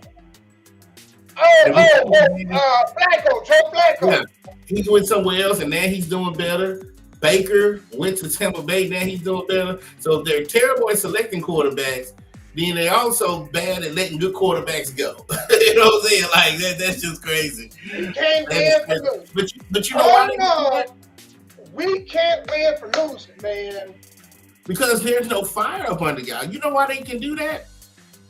Flacco, Joe Flacco. Yeah, he went somewhere else, and now he's doing better. Baker went to Tampa Bay, now he's doing better. So they're terrible at selecting quarterbacks. Then they also bad at letting good quarterbacks go. You know what I'm saying? Like that's just crazy. We can't win for losing. But you know why? We can't win for losing, man. Because there's no fire up under y'all. You know why they can do that?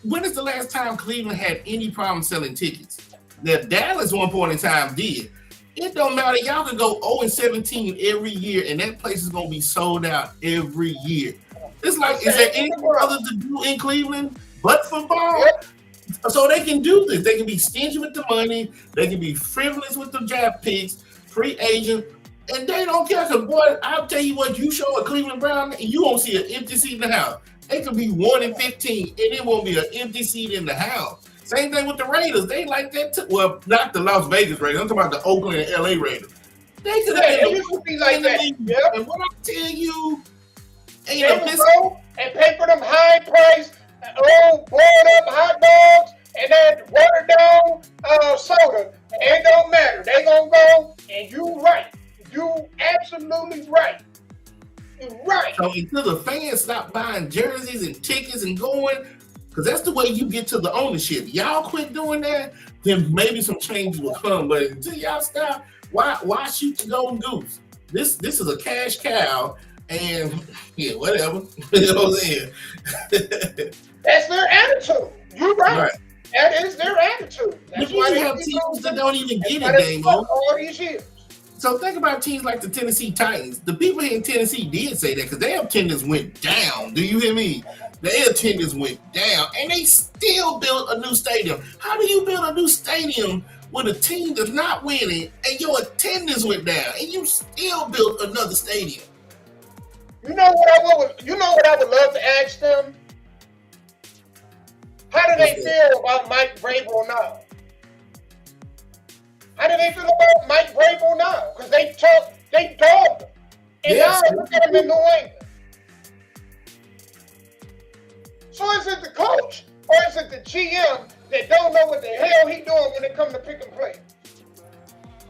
When is the last time Cleveland had any problem selling tickets? Now, Dallas one point in time did. It don't matter. Y'all can go 0-17 every year, and that place is going to be sold out every year. It's like, is there anything other to do in Cleveland but football? Yep. So they can do this. They can be stingy with the money. They can be frivolous with the draft picks, free agent, and they don't care. Because, boy, I'll tell you what, you show a Cleveland Brown, and you won't see an empty seat in the house. It could be 1-15, and it won't be an empty seat in the house. Same thing with the Raiders. They like that too. Well, not the Las Vegas Raiders. I'm talking about the Oakland and LA Raiders. They could have been used to be like that. Yep. And what I tell you, they would go and pay for them high-priced, boiled up hot dogs and that watered down soda. It don't matter. They gonna go, and you right. You absolutely right. You're right. So until the fans stop buying jerseys and tickets and going, because that's the way you get to the ownership. Y'all quit doing that, then maybe some changes will come. But until y'all stop, why shoot the golden goose? This is a cash cow, and yeah, whatever. You know what I'm saying? That's their attitude. You're right. That is their attitude. That's why they have teams that don't even get it, Damo. All these years. So think about teams like the Tennessee Titans. The people here in Tennessee did say that because their attendance went down. Do you hear me? Their attendance went down, and they still built a new stadium. How do you build a new stadium with a team that's not winning, and your attendance went down, and you still built another stadium? You know what I would love to ask them? How do they feel about Mike Vrabel now? How do they feel about Mike Vrabel now? Because they dogged him. And now look at him in New England. So is it the coach or is it the GM that don't know what the hell he doing when it comes to pick and play?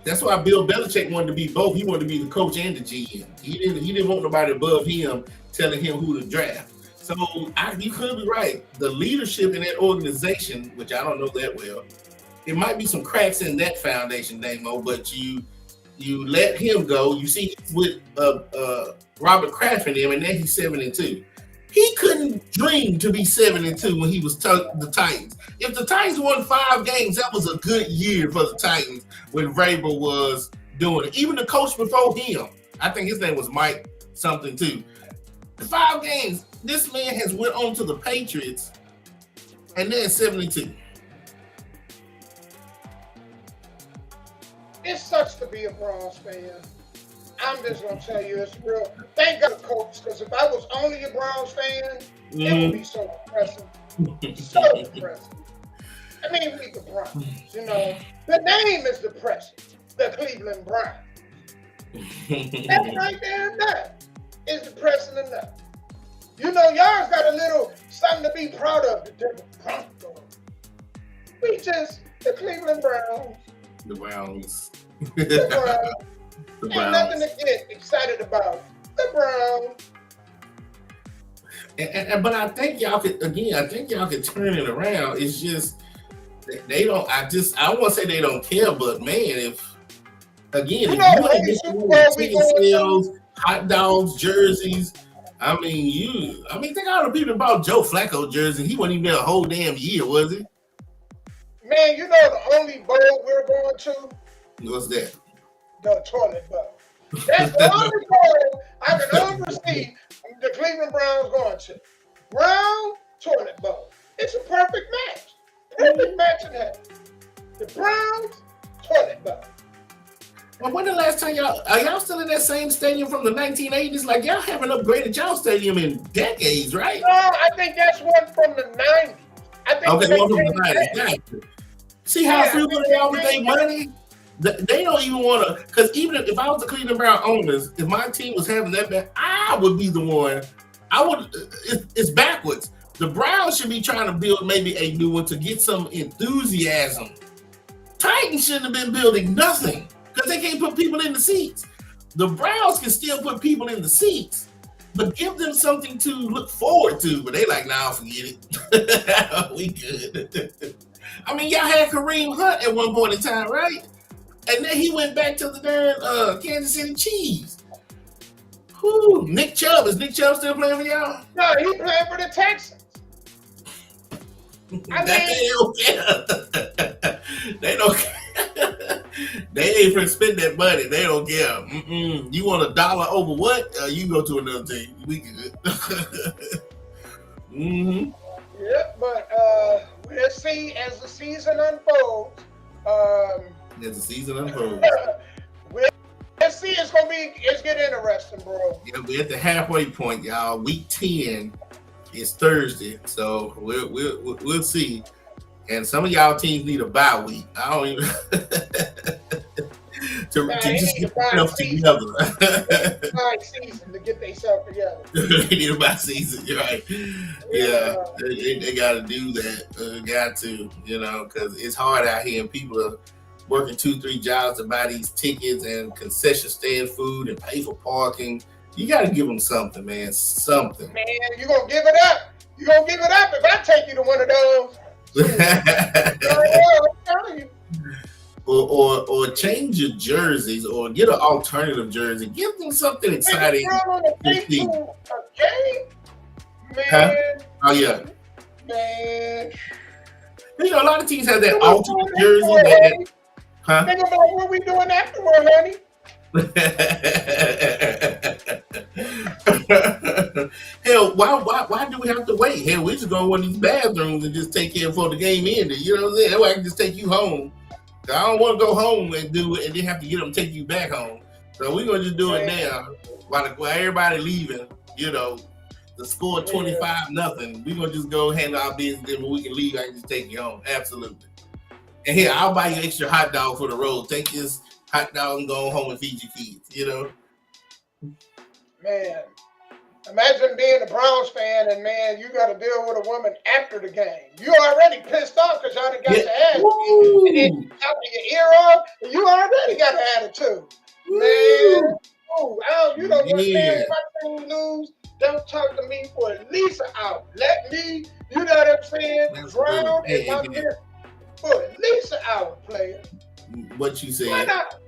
That's why Bill Belichick wanted to be both. He wanted to be the coach and the GM. He didn't want nobody above him telling him who to draft. So you could be right. The leadership in that organization, which I don't know that well, it might be some cracks in that foundation, Damo, but you let him go. You see with Robert Kraft and him, and then he's 7-2. He couldn't dream to be 7-2 when he was the Titans. If the Titans won 5 games, that was a good year for the Titans when Vrabel was doing it. Even the coach before him, I think his name was Mike something too. 5 games. This man has went on to the Patriots, and they're 72. It sucks to be a Browns fan. I'm just gonna tell you, it's real. Thank God, coach, because if I was only a Browns fan, it would be so depressing. So depressing. I mean, we the Browns, you know. The name is depressing. The Cleveland Browns. That right there and that is depressing enough. You know, y'all's got a little something to be proud of. The Denver Broncos. We just the Cleveland Browns. The Browns. The Browns. Ain't nothing to get excited about. The Browns. But I think y'all could turn it around. It's just they don't. I don't want to say they don't care, but man, if again, sales, hot dogs, jerseys. I mean, think all the people bought Joe Flacco jersey. He wasn't even there a whole damn year, was he? Man, you know the only bowl we're going to? What's that? The toilet bowl. That's the only bowl I can ever see the Cleveland Browns going to. Brown toilet bowl. It's a perfect match. Perfect match in that. The Browns toilet bowl. Well, when the last time are y'all still in that same stadium from the 1980s? Like y'all haven't upgraded y'all stadium in decades, right? No, I think that's one from the 90s. I think okay, one from the 90s. See how frugal they are with their money? They don't even want to, because even if I was the Cleveland Brown owners, if my team was having that bad, I would be the one. It's backwards. The Browns should be trying to build maybe a new one to get some enthusiasm. Titans shouldn't have been building nothing because they can't put people in the seats. The Browns can still put people in the seats, but give them something to look forward to. But they like, nah, forget it. We good. I mean, y'all had Kareem Hunt at one point in time, right? And then he went back to the damn Kansas City Chiefs. Whew, Nick Chubb. Is Nick Chubb still playing for y'all? No, he playing for the Texans. They don't care. They don't care. They ain't for spend that money. They don't care. You want $1 over what? You go to another team. We good. Yeah, but we'll see as the season unfolds. As the season unfolds. We'll see. It's getting interesting, bro. Yeah, we're at the halfway point, y'all. Week 10 is Thursday, so we'll see. And some of y'all teams need a bye week. I don't even to just get themselves together. Bye season to get themselves together. They need a bye season, you're right? Yeah, they got to do that. Got to, because it's hard out here, and people are working 2-3 jobs to buy these tickets and concession stand food and pay for parking. You got to give them something, man. Something. Man, you gonna give it up. You gonna give it up if I take you to one of those. I'm telling you. Or change your jerseys or get an alternative jersey. Give them something exciting. Game? Man. Huh? Oh yeah. Man. A lot of teams have that alternate jersey. Think about what we doing afterward, honey. Hell, why do we have to wait? Hell, we just go in one of these bathrooms and just take care before the game ended. You know what I'm saying? That way I can just take you home. I don't want to go home and do it and then have to get them to take you back home. So we're gonna just do it now while everybody leaving. The score 25-0. We're gonna just go handle our business. Then when we can leave, I can just take you home. Absolutely. And here, I'll buy you an extra hot dog for the road. Take this hot dog and go home and feed your kids. Man, imagine being a Browns fan and man, you got to deal with a woman after the game. You already pissed off because y'all done got your ass beat, and then you chopping your ear off, and you already got an attitude. Man, you don't understand if my team lose. Don't talk to me for at least an hour. Let me, you know what I'm saying, drown in my mirror for at least an hour, player. What you say? Why not?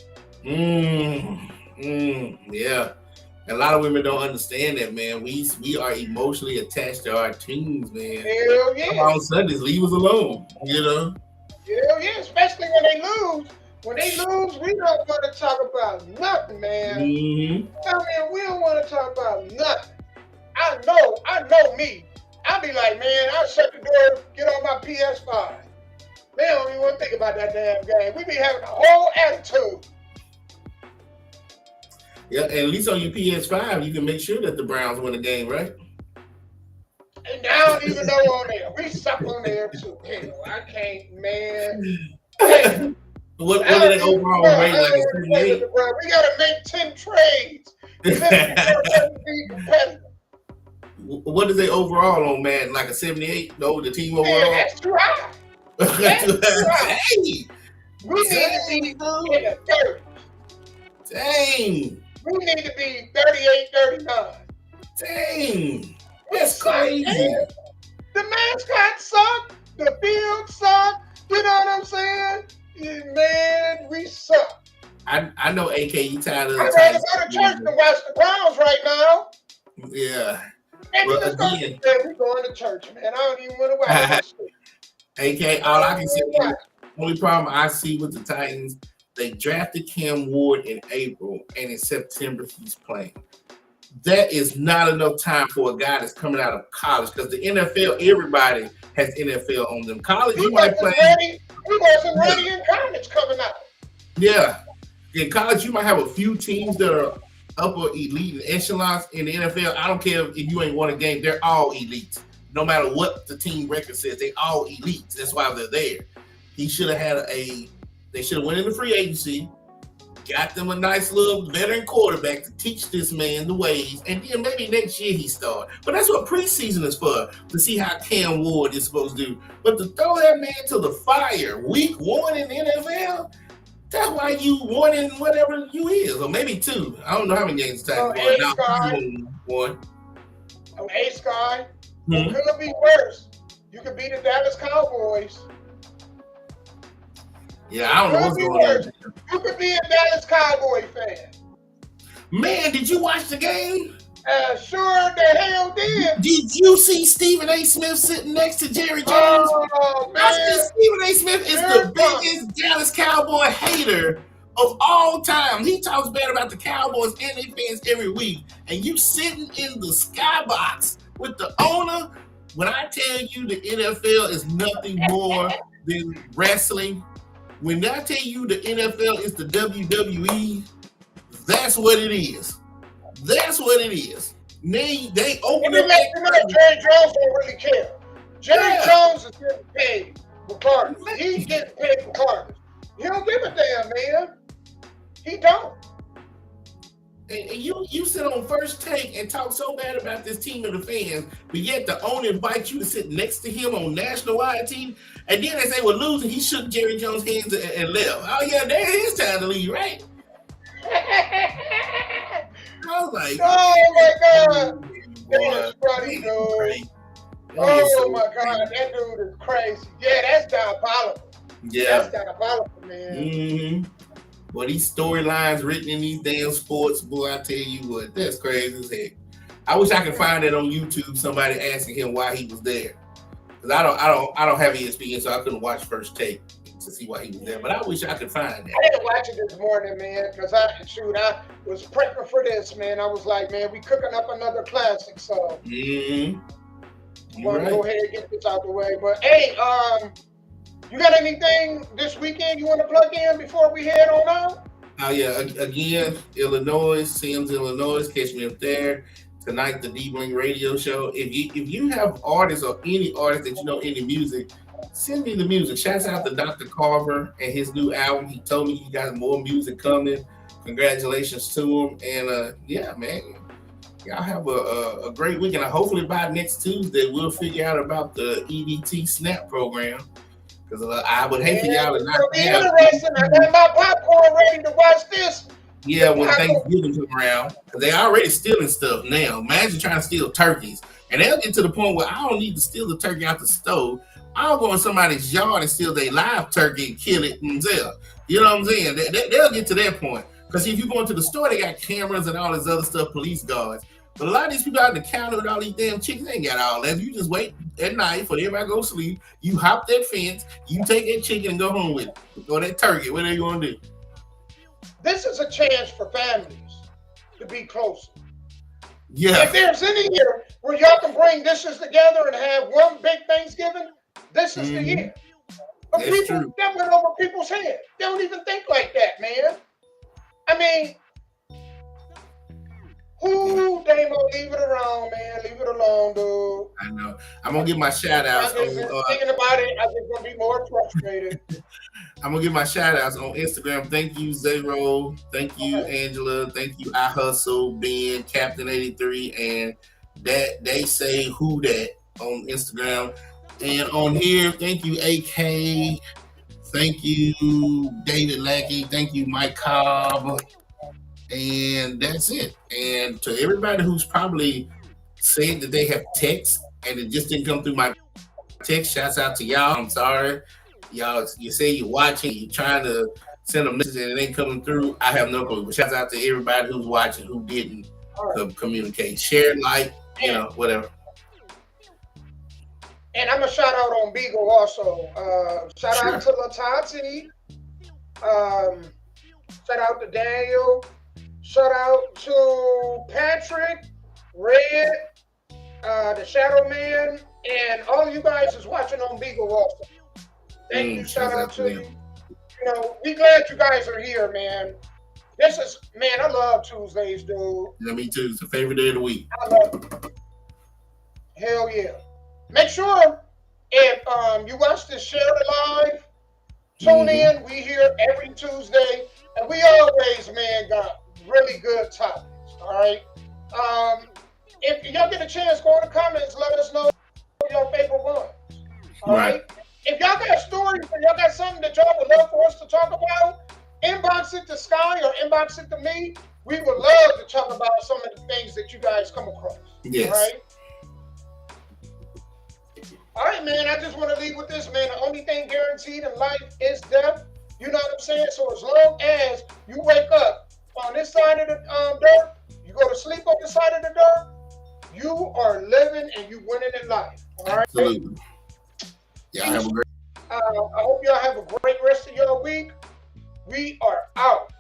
Yeah. A lot of women don't understand that, man. We are emotionally attached to our teams, man. Hell yeah. On Sundays, leave us alone, Hell yeah, especially when they lose. When they lose, we don't want to talk about nothing, man. I mean, we don't want to talk about nothing. I know me. I'll be like, man, I'll shut the door, get on my PS5. They don't even want to think about that damn game. We be having a whole attitude. Yeah, and at least on your PS5, you can make sure that the Browns win the game, right? And I don't even know on there. We suck on there too. Hell, I can't, man. Hey, what are they overall rate? Like a 78? We gotta make 10 trades. Be competitive. What is they overall on, man? Like a 78? No, the team overall? Yeah, that's too high. That's too high. Hey. We need to be in the 30s. Dang. We need to be 38, 39. Dang. That's crazy. The mascot suck. The field suck. You know what I'm saying? Yeah, man, we suck. I know, AK, you tired of the I'd rather go to church than watch the Browns right now. Yeah. And Well, again, we're going to church, man. I don't even want to watch that shit. AK, all I can say is the only problem I see with the Titans, they drafted Cam Ward in April, and in September he's playing. That is not enough time for a guy that's coming out of college because the NFL, everybody has NFL on them. College, you might play. He wasn't ready in college coming out. Yeah. In college, you might have a few teams that are upper elite echelons. In the NFL, I don't care if you ain't won a game, they're all elites. No matter what the team record says, they all elites. That's why they're there. He should have had they should have went into free agency got them a nice little veteran quarterback to teach this man the ways, and then maybe next year he start. But that's what preseason is for, to see how Cam Ward is supposed to do. But to throw that man to the fire week 1 in the NFL, that's why you 1 in whatever you is, or maybe 2. I don't know how many games time. One. Hey, Sky. It could be worse. You could be the Dallas Cowboys. Yeah, I don't know what's going on. You could be a Dallas Cowboy fan. Man, did you watch the game? Sure the hell did. Did you see Stephen A. Smith sitting next to Jerry Jones? Oh, man. Stephen A. Smith is the biggest Dallas Cowboy hater of all time. He talks bad about the Cowboys and their fans every week. And you sitting in the skybox with the owner. When I tell you the NFL is nothing more than wrestling, when I tell you the NFL is the WWE, that's what it is. That's what it is. They open up. Jerry Jones don't really care. Jerry Jones is getting paid regardless. He's getting paid regardless. He don't give a damn, man. He don't. And you sit on First Take and talk so bad about this team and the fans, but yet the owner invites you to sit next to him on national wide TV, and then they say, well, losing, he shook Jerry Jones' hands and left. Oh, yeah, there's his time to leave, right? I was like, oh, my God. That is funny, dude. Oh, my God. That dude is crazy. Yeah, that's diabolical. Yeah. That's diabolical, man. Mm-hmm. Well, these storylines written in these damn sports, boy, I tell you what, that's crazy as heck. I wish I could find that on YouTube. Somebody asking him why he was there, because I don't have ESPN, so I couldn't watch First Take to see why he was there. But I wish I could find that. I didn't watch it this morning, man, because I was prepping for this, man. I was like, man, we cooking up another classic, so I'm gonna go ahead and get this out the way. But hey, you got anything this weekend you want to plug in before we head on out? Oh yeah, again, Illinois, Sims, Illinois. Catch me up there tonight. The D-Bling Radio Show. If you have artists or any artist that you know any music, send me the music. Shouts out to Dr. Carver and his new album. He told me he got more music coming. Congratulations to him. And yeah, man, y'all have a great weekend. Hopefully by next Tuesday we'll figure out about the EBT SNAP program. Because I would hate for y'all to not have. I got my popcorn ready to watch this. Yeah, when Thanksgiving come around, because they already stealing stuff now. Imagine trying to steal turkeys, and they'll get to the point where I don't need to steal the turkey out the stove. I'll go in somebody's yard and steal their live turkey and kill it themselves. You know what I'm saying? They'll get to that point. Because if you go into the store, they got cameras and all this other stuff, police guards. But a lot of these people out in the counter with all these damn chickens, they ain't got all that. You just wait at night for everybody to go sleep. You hop that fence, you take that chicken and go home with it. Or that turkey, what are they going to do? This is a chance for families to be closer. Yeah. If there's any year where y'all can bring dishes together and have one big Thanksgiving, this is the year. But That's people, true. that went over people's head. They don't even think like that, man. I mean, they gonna leave it around, man. Leave it alone, dude. I know. I'm going to give my shout outs. Thinking about it, I just gonna be more frustrated. I'm going to give my shout outs on Instagram. Thank you, Zero. Thank you, Angela. Thank you, I Hustle, Ben, Captain 83, and that they say who that on Instagram. And on here, thank you, AK. Thank you, David Lackey. Thank you, Mike Cobb. And that's it. And to everybody who's probably said that they have text and it just didn't come through my text, shouts out to y'all. I'm sorry. Y'all, you say you're watching, you're trying to send a message and it ain't coming through. I have no clue. But shouts out to everybody who's watching who didn't communicate. Share, like, whatever. And I'm a shout out on Beagle also. Shout out to Latati. Shout out to Daniel. Shout out to Patrick, Red, the Shadow Man, and all you guys is watching on Beagle also. Thank you. Shout out to you. You know, we glad you guys are here, man. This is, man, I love Tuesdays, dude. Yeah, me too. It's the favorite day of the week. I love it. Hell yeah. Make sure if you watch this, share it live. Tune in. We here every Tuesday, and we always, man, got really good topics. All right. If y'all get a chance, go in the comments. Let us know your favorite ones. All right. If y'all got stories or y'all got something that y'all would love for us to talk about, inbox it to Sky or inbox it to me. We would love to talk about some of the things that you guys come across. Yes. All right. All right, man. I just want to leave with this, man. The only thing guaranteed in life is death. You know what I'm saying? So as long as you wake up on this side of the dirt, you go to sleep on the side of the dirt, you are living and you winning in life. All right. Absolutely. Yeah. Have a great. I hope y'all have a great rest of your week. We are out.